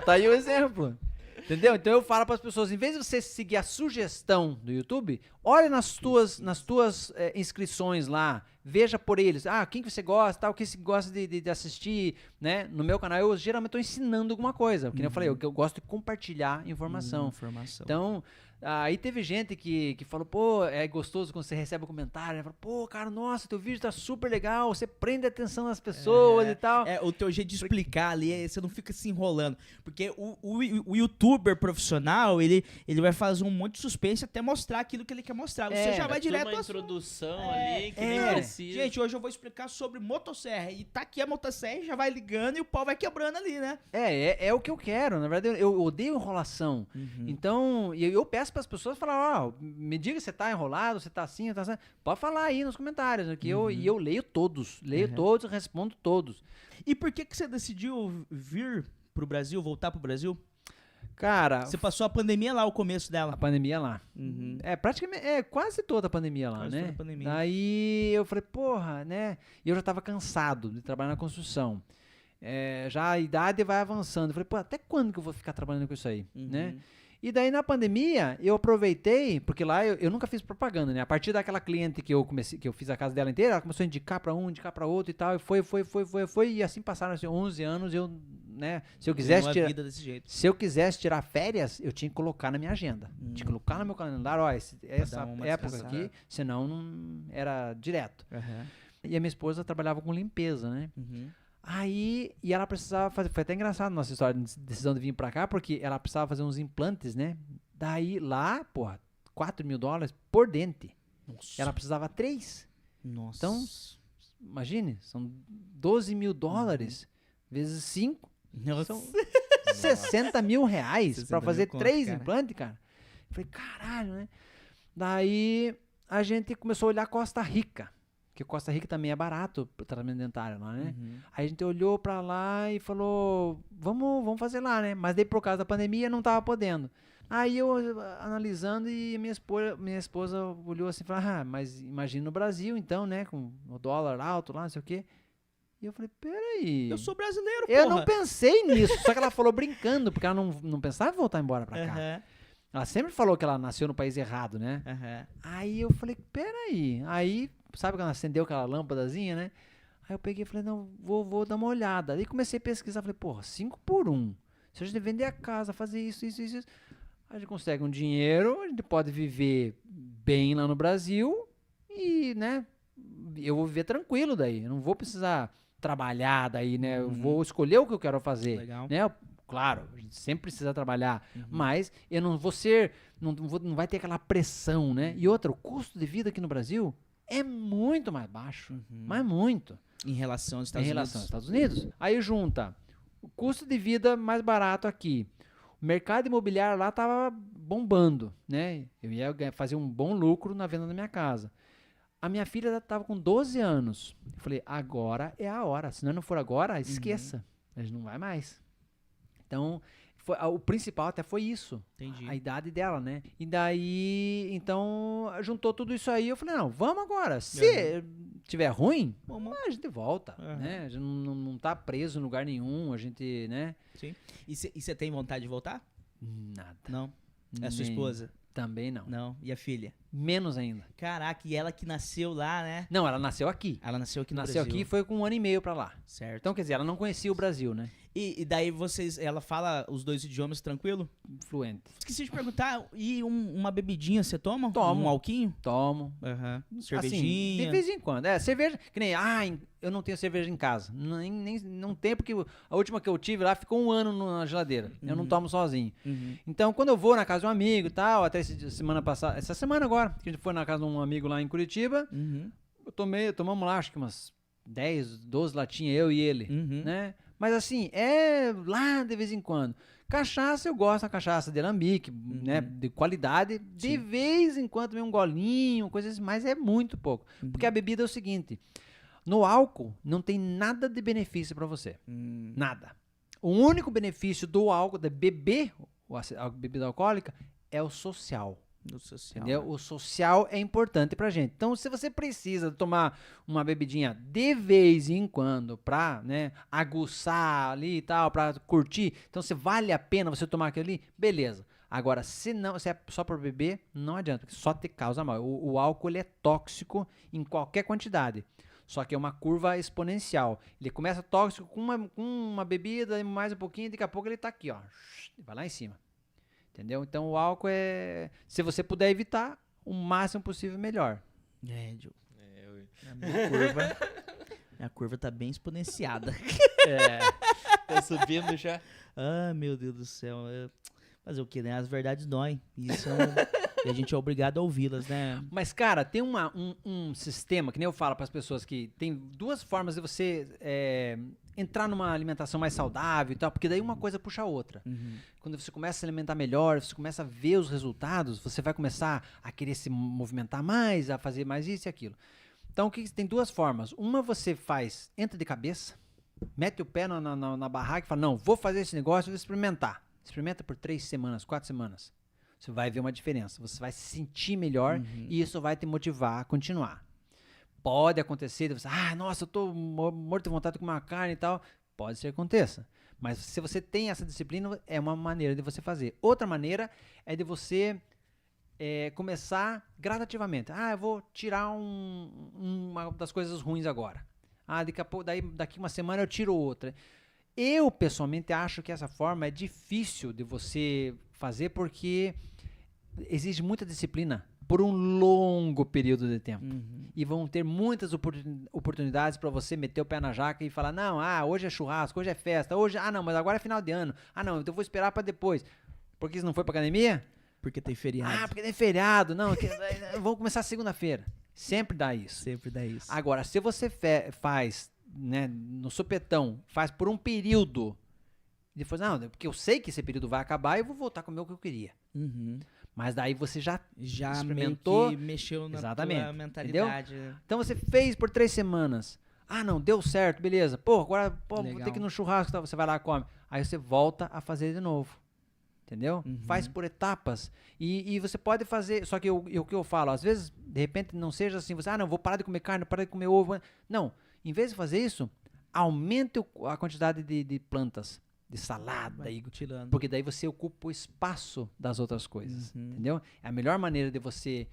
tá aí o exemplo. Entendeu? Então eu falo para as pessoas, em vez de você seguir a sugestão do YouTube, olha nas tuas inscrições lá, veja por eles, quem que você gosta, tal, quem você gosta de assistir, né? No meu canal eu geralmente estou ensinando alguma coisa, porque eu falei, eu gosto de compartilhar informação. Então, Aí teve gente que falou, pô, é gostoso quando você recebe um comentário, né? Fala, pô, cara, nossa, teu vídeo tá super legal, você prende a atenção das pessoas e tal. O teu jeito de explicar ali, você não fica se enrolando. Porque o youtuber profissional, ele vai fazer um monte de suspense até mostrar aquilo que ele quer mostrar. Você já vai direto uma ao introdução ali que nem é. precisa. Gente, hoje eu vou explicar sobre motosserra. E tá aqui a motosserra, já vai ligando e o pau vai quebrando ali, né? É o que eu quero, na verdade, eu odeio enrolação. Então, eu peço para as pessoas falar, me diga se você tá enrolado, se tá assim, tá assim. Pode falar aí nos comentários, né, que eu leio todos, todos, respondo todos. E por que você decidiu vir pro Brasil, voltar pro Brasil? Cara, Você passou a pandemia lá, o começo a dela. pandemia lá. Uhum. Praticamente, quase toda a pandemia lá, Quase né? toda a pandemia. Daí eu falei, porra, né? E eu já tava cansado de trabalhar na construção. Já a idade vai avançando. Eu falei, pô, até quando que eu vou ficar trabalhando com isso aí, né? E daí na pandemia eu aproveitei, porque lá eu nunca fiz propaganda, né? A partir daquela cliente que eu fiz a casa dela inteira, ela começou a indicar pra um, indicar pra outro e tal, e foi, e assim passaram assim, 11 anos, eu, né? Se eu quisesse Uma tirar, vida desse jeito. se eu quisesse tirar férias, eu tinha que colocar na minha agenda. Tinha que colocar no meu calendário, essa dar uma época descansada. aqui, senão não era direto. Uhum. E a minha esposa trabalhava com limpeza, né? Aí, e ela precisava fazer, foi até engraçado a nossa história de decisão de vir pra cá, porque ela precisava fazer uns implantes, né? Daí lá, porra, $4.000 por dente. Nossa. Ela precisava 3. Nossa. Então, imagine, são $12.000 vezes 5, Nossa. são R$60.000 pra 60 fazer mil conto, 3 cara. implantes, cara. Eu falei, caralho, né? Daí a gente começou a olhar Costa Rica, que Costa Rica também é barato pro tratamento dentário lá, né? Aí a gente olhou pra lá e falou, vamos fazer lá, né? Mas daí por causa da pandemia não tava podendo. Aí eu analisando e minha esposa olhou assim e falou, mas imagina no Brasil então, né? Com o dólar alto lá, não sei o quê. E eu falei, peraí. Eu sou brasileiro, Eu porra. não pensei nisso, só que ela falou brincando, porque ela não pensava em voltar embora pra cá. Aham, Ela sempre falou que ela nasceu no país errado, né? aham. Aí eu falei, peraí. Aí, sabe quando acendeu aquela lâmpadazinha, né? Aí eu peguei e falei, não, vou dar uma olhada. Aí comecei a pesquisar, falei, porra, 5 por 1. Se a gente vender a casa, fazer isso, a gente consegue um dinheiro, a gente pode viver bem lá no Brasil e, né, eu vou viver tranquilo daí. Eu não vou precisar trabalhar daí, né? Eu vou escolher o que eu quero fazer. Legal. Né? Claro, a gente sempre precisa trabalhar, mas eu não vou ser, não vai ter aquela pressão, né? E outra, o custo de vida aqui no Brasil é muito mais baixo, mas muito, Em relação aos em Estados relação aos Unidos. Estados Unidos. Aí junta o custo de vida mais barato aqui. O mercado imobiliário lá tava bombando, né? Eu ia fazer um bom lucro na venda da minha casa. A minha filha estava com 12 anos. Eu falei, agora é a hora. Se não for agora, esqueça. A gente não vai mais. Então, o principal até foi isso. Entendi. A idade dela, né? E daí, então, juntou tudo isso aí. Eu falei, não, vamos agora. Se tiver ruim, a gente volta, né? A gente não tá preso em lugar nenhum. A gente, né? Sim. E você tem vontade de voltar? Nada. Não. É a sua Nem- esposa? Também não. Não. E a filha? Menos ainda. Caraca, e ela que nasceu lá, né? Não, ela nasceu aqui. Ela nasceu aqui no Nasceu Brasil. aqui e foi com 1 ano e meio pra lá. Certo. Então, quer dizer, ela não conhecia o Brasil, né? E daí ela fala os 2 idiomas tranquilo? Fluente. Esqueci de perguntar, e uma bebidinha você toma? Tomo. Um alquinho? Tomo. Aham. Assim, Cervejinha? de vez em quando. Cerveja. Que nem, eu não tenho cerveja em casa. Não tem, porque a última que eu tive lá ficou 1 ano na geladeira. Eu não tomo sozinho. Uhum. Então, quando eu vou na casa de um amigo e tal, até essa semana agora, que a gente foi na casa de um amigo lá em Curitiba, Uhum. tomamos lá, acho que umas 10, 12 latinhas, eu e ele, Uhum. né? Mas assim, lá de vez em quando. Cachaça, eu gosto da cachaça de alambique, né? De qualidade. De vez em quando também um golinho, coisas assim, mas é muito pouco. Porque a bebida é o seguinte, no álcool não tem nada de benefício pra você. Nada. O único benefício do álcool, de beber a bebida alcoólica, é o social. Do social. Entendeu? O social é importante pra gente. Então, se você precisa tomar uma bebidinha de vez em quando pra, né, aguçar ali e tal, pra curtir, então se vale a pena você tomar aquilo ali, beleza. Agora, se é só pra beber, não adianta, porque só te causa mal. O álcool ele é tóxico em qualquer quantidade. Só que é uma curva exponencial. Ele começa tóxico com uma bebida, mais um pouquinho, daqui a pouco ele tá aqui, ó. Vai lá em cima. entendeu? Então o álcool se você puder evitar, o máximo possível melhor. Diogo. Minha curva tá bem exponenciada. Tá subindo já. Ah, meu Deus do céu. Fazer o quê, né? As verdades doem. E a gente é obrigado a ouvi-las, né? Mas, cara, tem um sistema, que nem eu falo para as pessoas, que tem duas formas de você entrar numa alimentação mais saudável e tal, porque daí uma coisa puxa a outra. Quando você começa a se alimentar melhor, você começa a ver os resultados, você vai começar a querer se movimentar mais, a fazer mais isso e aquilo. Então, tem duas formas. Uma você entra de cabeça, mete o pé na barraca e fala, não, vou fazer esse negócio, vou experimentar. Experimenta por 3 semanas, 4 semanas. Você vai ver uma diferença. Você vai se sentir melhor e isso vai te motivar a continuar. Pode acontecer de você, nossa, eu tô morto de vontade de comer uma carne e tal. Pode ser que aconteça. Mas se você tem essa disciplina, é uma maneira de você fazer. Outra maneira é de você começar gradativamente. Eu vou tirar uma das coisas ruins agora. Daqui uma semana eu tiro outra. Eu, pessoalmente, acho que essa forma é difícil de você fazer porque exige muita disciplina por um longo período de tempo. E vão ter muitas oportunidades para você meter o pé na jaca e falar, não, hoje é churrasco, hoje é festa, não, mas agora é final de ano. Não, então eu vou esperar para depois. Porque você não foi para academia? Porque tem feriado. Porque tem feriado. Não, vamos começar segunda-feira. Sempre dá isso. Sempre dá isso. Agora, se você faz, né, no supetão, faz por um período, e depois, porque eu sei que esse período vai acabar e eu vou voltar a comer o que eu queria. Mas daí você já experimentou. Meio que mexeu na exatamente, tua mentalidade. Entendeu? Então você fez por 3 semanas. Não, deu certo, beleza. Agora vou ter que ir no churrasco, você vai lá e come. Aí você volta a fazer de novo. Entendeu? Faz por etapas. E você pode fazer. Só que o que eu falo, às vezes, de repente, não seja assim, você, não, vou parar de comer carne, parar de comer ovo. Não. Em vez de fazer isso, aumente a quantidade de plantas, de salada, porque daí você ocupa o espaço das outras coisas, entendeu? É a melhor maneira de você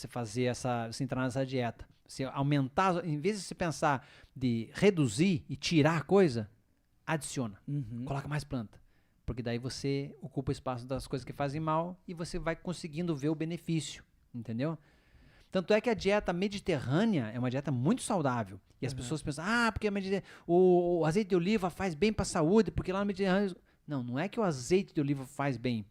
fazer você entrar nessa dieta. Você aumentar, em vez de você pensar de reduzir e tirar a coisa, adiciona, coloca mais planta, porque daí você ocupa o espaço das coisas que fazem mal e você vai conseguindo ver o benefício, entendeu? Tanto é que a dieta mediterrânea é uma dieta muito saudável. E as pessoas pensam, porque o azeite de oliva faz bem para a saúde, porque lá no Mediterrâneo... Não é que o azeite de oliva faz bem.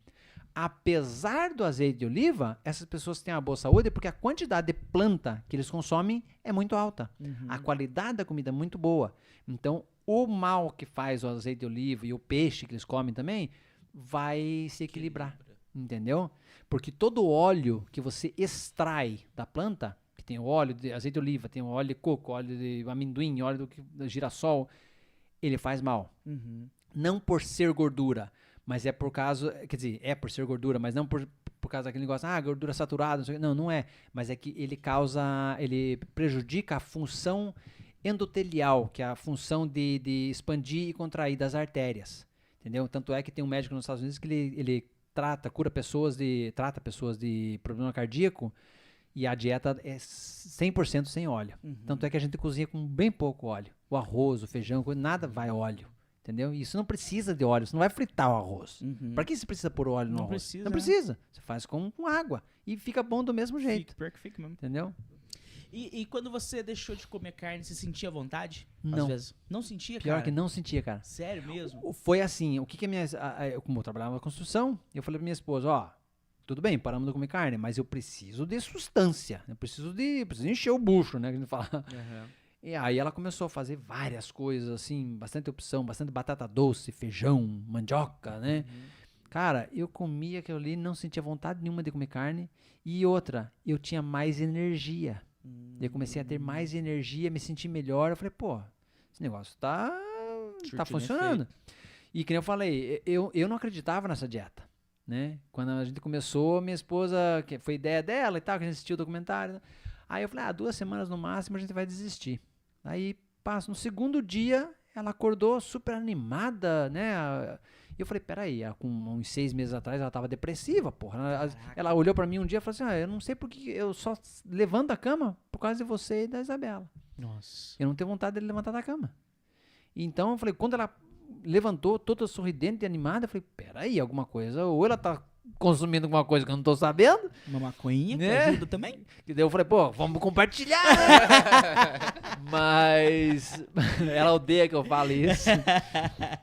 Apesar do azeite de oliva, essas pessoas têm uma boa saúde porque a quantidade de planta que eles consomem é muito alta. A qualidade da comida é muito boa. Então, o mal que faz o azeite de oliva e o peixe que eles comem também vai se equilibrar. Entendeu? Porque todo o óleo que você extrai da planta, que tem o óleo de azeite de oliva, tem o óleo de coco, óleo de amendoim, óleo de girassol, ele faz mal. Não por ser gordura, mas é por causa, quer dizer, é por ser gordura, mas não por causa daquele negócio, gordura saturada, não é, mas é que ele prejudica a função endotelial, que é a função de expandir e contrair das artérias, entendeu? Tanto é que tem um médico nos Estados Unidos que ele cura pessoas de problema cardíaco e a dieta é 100% sem óleo. Tanto é que a gente cozinha com bem pouco óleo. O arroz, o feijão, nada vai óleo. Entendeu? E isso não precisa de óleo, você não vai fritar o arroz. Pra que você precisa pôr óleo no arroz? Não precisa. Você faz com água e fica bom do mesmo jeito. Pior que fica mesmo. Entendeu? E quando você deixou de comer carne, você sentia vontade? Não. Às vezes? Não sentia, Pior cara? que não sentia, cara. Sério mesmo? Foi assim, o que como eu trabalhava na construção, eu falei pra minha esposa, tudo bem, paramos de comer carne, mas eu preciso de substância, eu preciso encher o bucho, né, que a gente fala. E aí ela começou a fazer várias coisas, assim, bastante opção, bastante batata doce, feijão, mandioca, né? Cara, eu comia aquilo ali, não sentia vontade nenhuma de comer carne. E outra, eu tinha mais energia. Eu comecei a ter mais energia, me sentir melhor. Eu falei, esse negócio tá funcionando. E como eu falei, eu não acreditava nessa dieta, né? Quando a gente começou, minha esposa, que foi ideia dela e tal, que a gente assistiu o documentário. Aí eu falei, 2 semanas no máximo a gente vai desistir. Aí passa, no segundo dia, ela acordou super animada, né? E eu falei, peraí, com uns 6 meses atrás ela tava depressiva, porra. Ela olhou pra mim um dia e falou assim, eu não sei porque eu só levanto da cama por causa de você e da Isabela. Nossa. Eu não tenho vontade de levantar da cama. Então eu falei, quando ela levantou toda sorridente e animada, eu falei, peraí, alguma coisa, ou ela tá consumindo alguma coisa que eu não tô sabendo. Uma maconhinha que Né? ajuda também. E daí eu falei, pô, vamos compartilhar, né? Mas ela odeia que eu fale isso.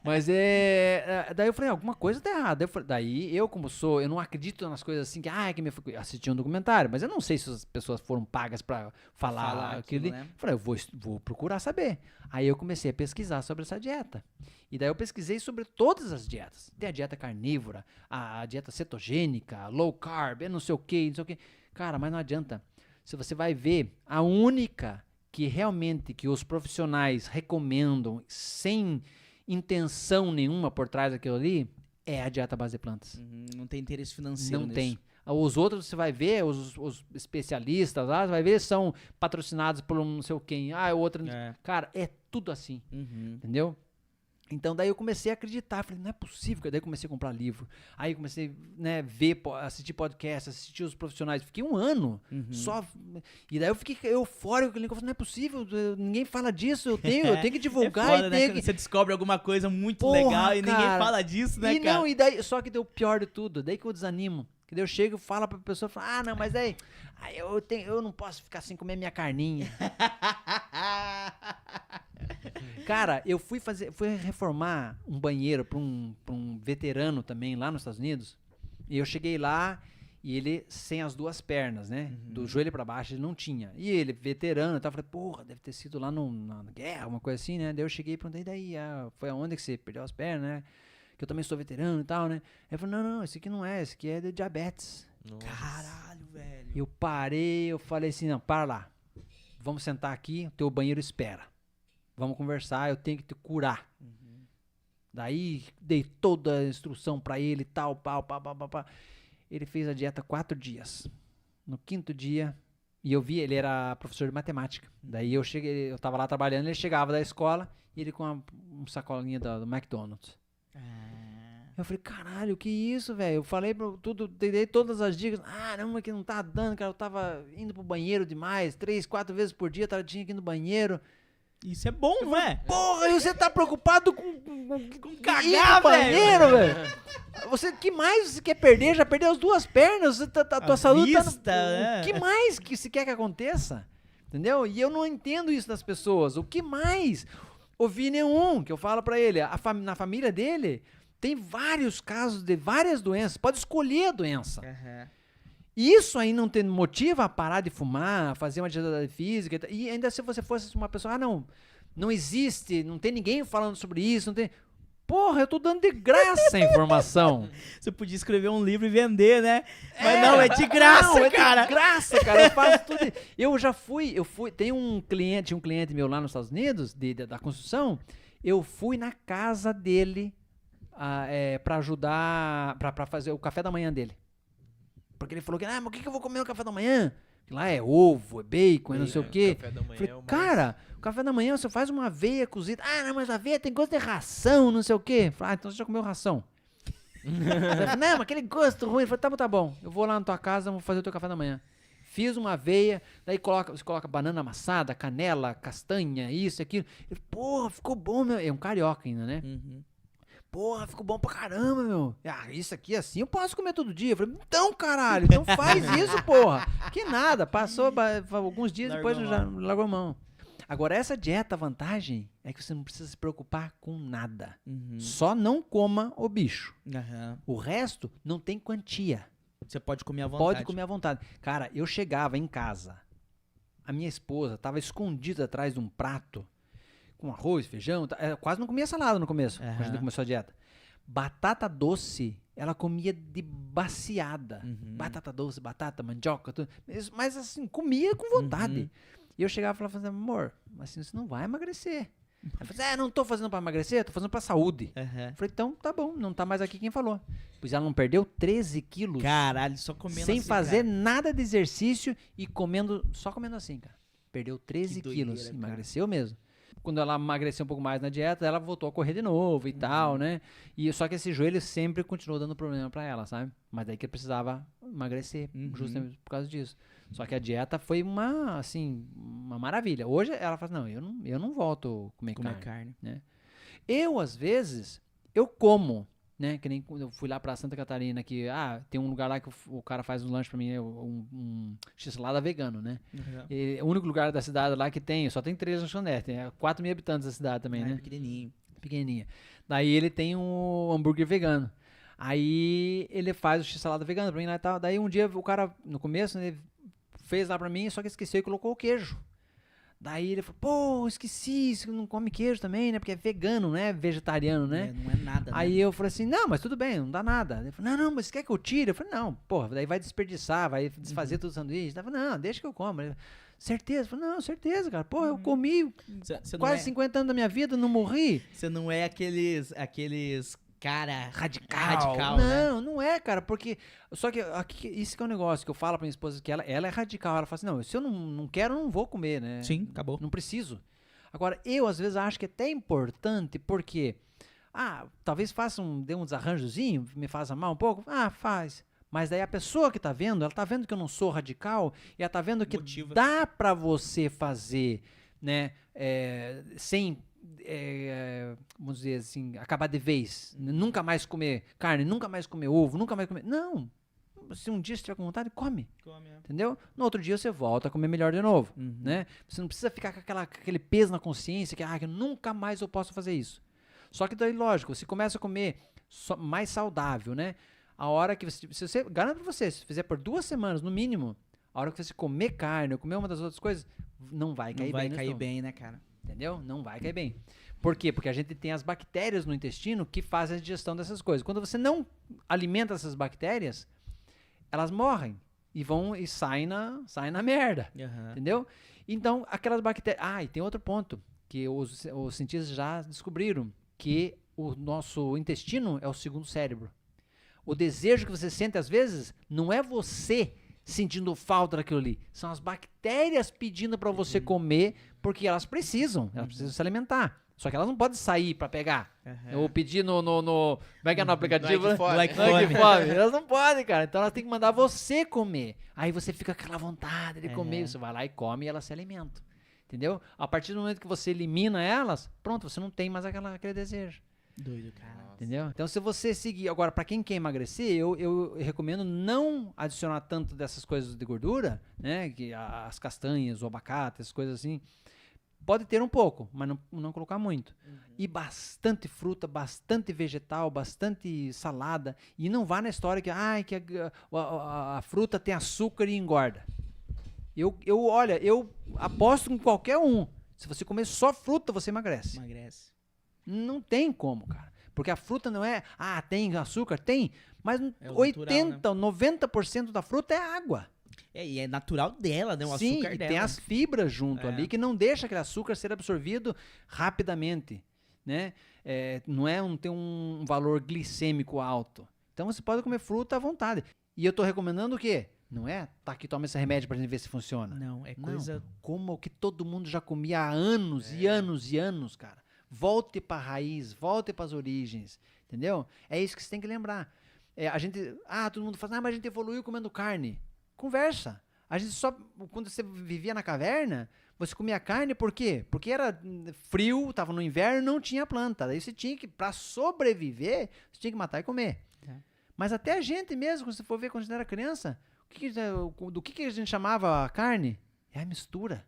Mas daí eu falei, alguma coisa tá errada. Daí eu, como sou, eu não acredito nas coisas assim, que me assisti um documentário, mas eu não sei se as pessoas foram pagas pra falar aquilo. aquilo, né? Eu falei, eu vou procurar saber. Aí eu comecei a pesquisar sobre essa dieta. E daí eu pesquisei sobre todas as dietas. Tem a dieta carnívora, a dieta cetogênica, low carb, não sei o que, não sei o que. Cara, mas não adianta. Se você vai ver, a única que realmente que os profissionais recomendam sem intenção nenhuma por trás daquilo ali é a dieta à base de plantas. Não tem interesse financeiro Não nisso. tem. Os outros você vai ver, os especialistas lá, você vai ver, são patrocinados por um não sei o quem. O outro. É. Cara, é tudo assim. Uhum. Entendeu? Então daí eu comecei a acreditar, falei, não é possível, daí eu comecei a comprar livro, aí comecei, né, assistir podcast, assistir os profissionais, fiquei um ano só, e daí eu fiquei eufórico, eu falei, não é possível, ninguém fala disso, eu tenho que divulgar, É foda, e né? tenho Quando que... você descobre alguma coisa muito Porra, legal e ninguém cara. fala disso, né, E cara? não, e daí, só que deu o pior de tudo, daí que eu desanimo, que daí eu chego e falo pra pessoa, falo, não, mas daí, eu não posso ficar sem comer minha carninha. Cara, eu fui reformar um banheiro pra um veterano também lá nos Estados Unidos. E eu cheguei lá e ele sem as duas pernas, né? Do joelho pra baixo ele não tinha. E ele, veterano e tal, eu falei, porra, deve ter sido lá na guerra, uma coisa assim, né? Daí eu cheguei e perguntei, daí, foi aonde que você perdeu as pernas, né? Que eu também sou veterano e tal, né? Aí ele falou, não, esse aqui não é, esse aqui é de diabetes. Caralho, velho. Eu parei, eu falei assim, não, para lá. Vamos sentar aqui, o teu banheiro espera. Vamos conversar, eu tenho que te curar. Daí, dei toda a instrução pra ele e tal, pá. Ele fez a dieta 4 dias. No 5º dia, e eu vi, ele era professor de matemática. Daí eu cheguei, eu tava lá trabalhando, ele chegava da escola, e ele com um sacolinha do McDonald's. Eu falei, caralho, que isso, velho? Eu falei dei todas as dicas. Não, mas que não tá dando, cara. Eu tava indo pro banheiro demais, 3, 4 vezes por dia, tinha que ir no banheiro. Isso é bom, não é? Porra, e você tá preocupado com cagar, ir no banheiro, velho? Você, que mais você quer perder? Já perdeu as duas pernas, você tua saúde vista, tá né? O que mais que você quer que aconteça? Entendeu? E eu não entendo isso das pessoas. O que mais? O Vini é um, que eu falo pra ele, na família dele tem vários casos de várias doenças, pode escolher a doença. Isso aí não te motiva a parar de fumar, fazer uma atividade física, e ainda se você fosse uma pessoa, não existe, não tem ninguém falando sobre isso, não tem... Porra, eu tô dando de graça a informação. Você podia escrever um livro e vender, né? Mas não, é de graça, cara. É de graça, cara, eu faço tudo. Eu fui, tem um cliente meu lá nos Estados Unidos, da construção, eu fui na casa dele pra ajudar, pra fazer o café da manhã dele. Porque ele falou que, mas o que eu vou comer no café da manhã? Que lá é ovo, é bacon, é não sei o quê. Café da manhã Falei, é o mais- cara, o café da manhã você faz uma aveia cozida. Não, mas aveia tem gosto de ração, não sei o quê. Falei, então você já comeu ração. Falei, não, mas aquele gosto ruim. Ele falou, tá bom, eu vou lá na tua casa, vou fazer o teu café da manhã. Fiz uma aveia, daí você coloca banana amassada, canela, castanha, isso, aquilo. Ele, porra, ficou bom, meu. É um carioca ainda, né? Porra, ficou bom pra caramba, meu. Isso aqui assim eu posso comer todo dia. Eu falei, então, caralho, então faz isso, porra. Que nada, passou alguns dias, depois eu já largou a mão. Agora, essa dieta, a vantagem é que você não precisa se preocupar com nada. Só não coma o bicho. O resto não tem quantia. Você pode comer à vontade. Pode comer à vontade. Cara, eu chegava em casa, a minha esposa tava escondida atrás de um prato com arroz, feijão, quase não comia salada no começo, quando a gente começou a dieta. Batata doce, ela comia de baciada. Batata doce, batata, mandioca, tudo. Mas assim, comia com vontade. E eu chegava e falava, amor, assim, você não vai emagrecer. Ela falou assim, não tô fazendo pra emagrecer, tô fazendo pra saúde. Eu falei, então tá bom, não tá mais aqui quem falou. Pois ela não perdeu 13 quilos. Caralho, só comendo Sem assim, fazer cara. nada de exercício e só comendo assim, cara. Perdeu 13 Que quilos, doideira, emagreceu mesmo. Quando ela emagreceu um pouco mais na dieta, ela voltou a correr de novo e tal, né? E só que esse joelho sempre continuou dando problema pra ela, sabe? Mas daí que precisava emagrecer, justamente por causa disso. Só que a dieta foi uma maravilha. Hoje ela fala, não, eu não volto a comer carne. carne. Né? Eu, às vezes, eu como, né? Que nem quando eu fui lá pra Santa Catarina, que tem um lugar lá que o cara faz um lanche pra mim, um x-salada vegano, né? E é o único lugar da cidade lá que tem, só tem 3 lanchonetes, tem 4 mil habitantes da cidade também, né? Pequenininha. Daí ele tem um hambúrguer vegano. Aí ele faz o x-salada vegano pra mim lá e tal. Daí um dia o cara, no começo, né, ele fez lá pra mim, só que esqueceu e colocou o queijo. Daí ele falou, pô, esqueci, você não come queijo também, né? Porque é vegano, não é vegetariano, né? Não é nada, Aí eu falei assim, não, mas tudo bem, não dá nada. Ele falou, não, mas você quer que eu tire? Eu falei, não, porra, daí vai desperdiçar, vai desfazer todo o sanduíche. Ele falou, não, deixa que eu como. Ele, certeza? Eu falei, não, certeza, cara. Porra, eu comi quase 50 anos da minha vida, não morri. Você não é aqueles cara Radical, né? Não é, cara, porque... Só que aqui, isso que é um negócio que eu falo pra minha esposa, que ela é radical. Ela fala assim, não, se eu não quero, eu não vou comer, né? Sim, acabou. Não preciso. Agora, eu às vezes acho que é até importante, porque... talvez dê um desarranjozinho, me faça mal um pouco. Faz. Mas daí a pessoa que tá vendo, ela tá vendo que eu não sou radical, e ela tá vendo que dá pra você fazer, né, sem... vamos dizer assim, acabar de vez, nunca mais comer carne, nunca mais comer ovo, nunca mais comer... Não, se um dia você tiver com vontade, come, entendeu? No outro dia você volta a comer melhor de novo, né? Você não precisa ficar com aquele peso na consciência, que nunca mais eu posso fazer isso. Só que daí, lógico, você começa a comer mais saudável, né? A hora que você garanto pra você, se fizer por 2 semanas, no mínimo, a hora que você comer carne ou comer uma das outras coisas, não vai cair bem. Não vai cair bem, né, cara? Entendeu? Não vai cair bem. Por quê? Porque a gente tem as bactérias no intestino que fazem a digestão dessas coisas. Quando você não alimenta essas bactérias, elas morrem e saem na merda. Entendeu? Então, aquelas bactérias... e tem outro ponto que os cientistas já descobriram, que o nosso intestino é o segundo cérebro. O desejo que você sente, às vezes, não é você sentindo falta daquilo ali. São as bactérias pedindo para você comer, porque elas precisam se alimentar. Só que elas não podem sair para pegar. Ou pedir no vai que é no aplicativo, no Like Fome. Elas não podem, cara. Então elas têm que mandar você comer. Aí você fica com aquela vontade de comer. Você vai lá e come e elas se alimentam. Entendeu? A partir do momento que você elimina elas, pronto, você não tem mais aquele desejo. Doido, cara. Entendeu? Então, se você seguir... Agora, pra quem quer emagrecer, eu recomendo não adicionar tanto dessas coisas de gordura, né? Que as castanhas, o abacate, essas coisas assim. Pode ter um pouco, mas não colocar muito. E bastante fruta, bastante vegetal, bastante salada. E não vá na história que a fruta tem açúcar e engorda. Olha, eu aposto com qualquer um. Se você comer só fruta, você emagrece. Não tem como, cara. Porque a fruta não é... tem açúcar? Tem. Mas 80%, natural, né? 90% da fruta é água. E é natural dela, né? O açúcar dela. Tem as fibras junto ali que não deixa aquele açúcar ser absorvido rapidamente, né? Não tem um valor glicêmico alto. Então você pode comer fruta à vontade. E eu tô recomendando o quê? Não é? Tá aqui, toma esse remédio pra gente ver se funciona. Não, é coisa... Como o que todo mundo já comia há anos e anos e anos, cara. Volte pra raiz, volte pras origens, entendeu? É isso que você tem que lembrar. Todo mundo fala, mas a gente evoluiu comendo carne. Conversa. A gente quando você vivia na caverna, você comia carne por quê? Porque era frio, tava no inverno, não tinha planta. Daí você tinha que, pra sobreviver, você tinha que matar e comer. Mas até a gente mesmo, quando você for ver quando a gente era criança, do que a gente chamava a carne? É a mistura.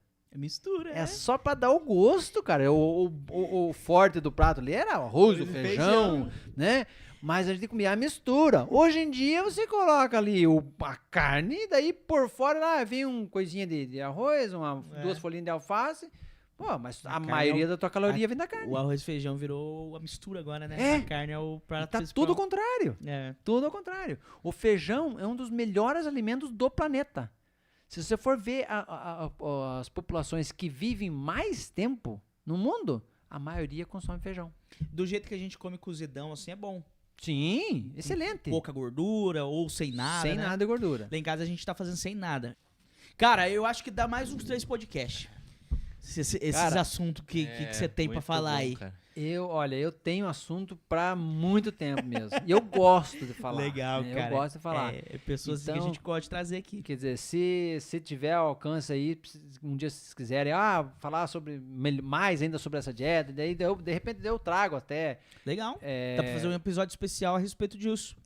É só pra dar o gosto, cara. O forte do prato ali era o arroz, o feijão, né? Mas a gente comia a mistura. Hoje em dia você coloca ali a carne, e daí por fora vem uma coisinha de arroz, 2 folhinhas de alface. Pô, mas a maioria da tua caloria vem da carne. O arroz e feijão virou a mistura agora, né? A carne é o prato principal. Tudo ao contrário. Tudo ao contrário. O feijão é um dos melhores alimentos do planeta. Se você for ver as populações que vivem mais tempo no mundo, a maioria consome feijão. Do jeito que a gente come cozidão, assim, é bom. Sim, excelente. Pouca gordura ou sem nada, Sem nada de gordura. Lá em casa a gente tá fazendo sem nada. Cara, eu acho que dá mais uns 3 podcasts. Esses Cara, assuntos que você tem pra muito falar bom, aí. cara. Olha, eu tenho assunto pra muito tempo mesmo. E eu gosto de falar. Legal, né? cara. Eu gosto de falar. Pessoas que a Então, gente pode trazer aqui. Quer dizer, se tiver alcance aí, um dia se vocês quiserem, falar sobre mais ainda sobre essa dieta, daí de repente eu trago até. Legal. Dá pra fazer um episódio especial a respeito disso.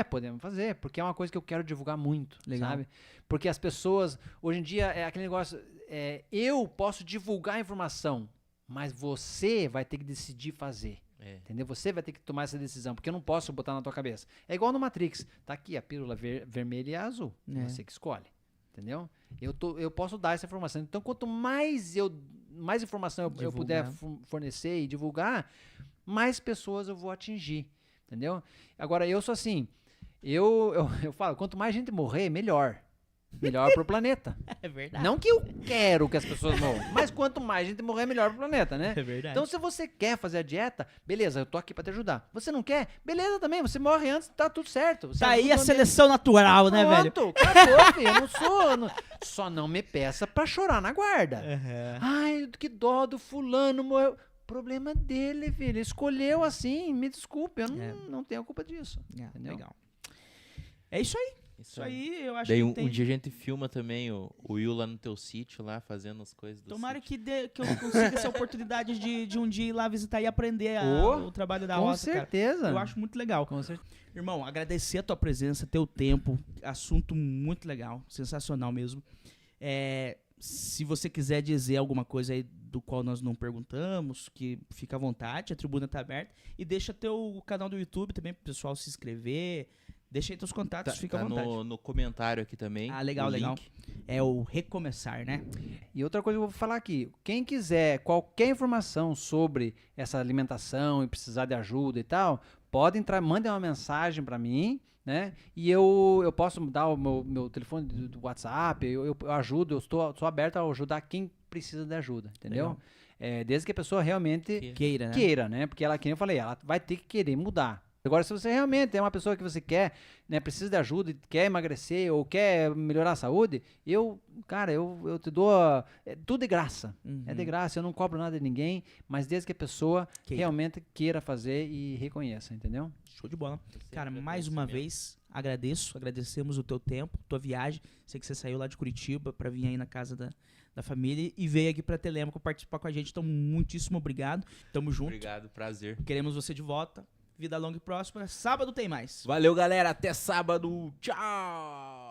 Podemos fazer, porque é uma coisa que eu quero divulgar muito, Legal. sabe? Porque as pessoas, hoje em dia, é aquele negócio, eu posso divulgar a informação, mas você vai ter que decidir fazer. Entendeu? Você vai ter que tomar essa decisão, porque eu não posso botar na tua cabeça. É igual no Matrix. Tá aqui a pílula vermelha e a azul. Você que escolhe. Entendeu? Eu posso dar essa informação. Então, quanto mais informação eu puder fornecer e divulgar, mais pessoas eu vou atingir. Entendeu? Agora, eu sou assim. Eu falo, quanto mais gente morrer, melhor. Melhor pro planeta. É verdade. Não que eu quero que as pessoas morram, mas quanto mais gente morrer, melhor pro planeta, né? É verdade. Então, se você quer fazer a dieta, beleza, eu tô aqui pra te ajudar. Você não quer? Beleza também, você morre antes, tá tudo certo. Você Tá aí ajuda a o ambiente. seleção natural, né, velho? Pronto, acabou, filho. Eu não sou. Só não me peça pra chorar na guarda. Ai, que dó do fulano morreu. Problema dele, filho. Ele escolheu assim, me desculpe, eu não tenho a culpa disso. Entendeu? Legal. É isso aí. Isso aí, eu acho Daí que um tem... dia a gente filma também o Will lá no teu sítio, lá fazendo as coisas do Tomara sítio. que eu consiga essa oportunidade de um dia ir lá visitar e aprender o trabalho da Com roça, certeza. cara. Eu acho muito legal. Com certeza. Irmão, agradecer a tua presença, teu tempo. Assunto muito legal, sensacional mesmo. Se você quiser dizer alguma coisa aí do qual nós não perguntamos, que fica à vontade, a tribuna tá aberta. E deixa teu canal do YouTube também pro pessoal se inscrever. Deixa aí teus contatos, fica à vontade. no comentário aqui também. Ah, legal, o legal. link. É o recomeçar, né? E outra coisa que eu vou falar aqui, quem quiser qualquer informação sobre essa alimentação e precisar de ajuda e tal, pode entrar, mandem uma mensagem para mim, né? E eu posso dar o meu telefone do WhatsApp, eu ajudo, sou aberto a ajudar quem precisa de ajuda, entendeu? Desde que a pessoa realmente Queira, né? Porque ela, como eu falei, ela vai ter que querer mudar. Agora, se você realmente é uma pessoa que você quer, né, precisa de ajuda, quer emagrecer ou quer melhorar a saúde, eu te dou tudo de graça. Uhum. É de graça, eu não cobro nada de ninguém, mas desde que a pessoa realmente queira fazer e reconheça, entendeu? Show de bola. Cara, mais uma vez, agradecemos o teu tempo, tua viagem. Sei que você saiu lá de Curitiba pra vir aí na casa da família e veio aqui pra Telêmaco participar com a gente. Então, muitíssimo obrigado. Tamo junto. Obrigado, prazer. Queremos você de volta. Vida longa e próspera. Sábado tem mais. Valeu, galera. Até sábado. Tchau.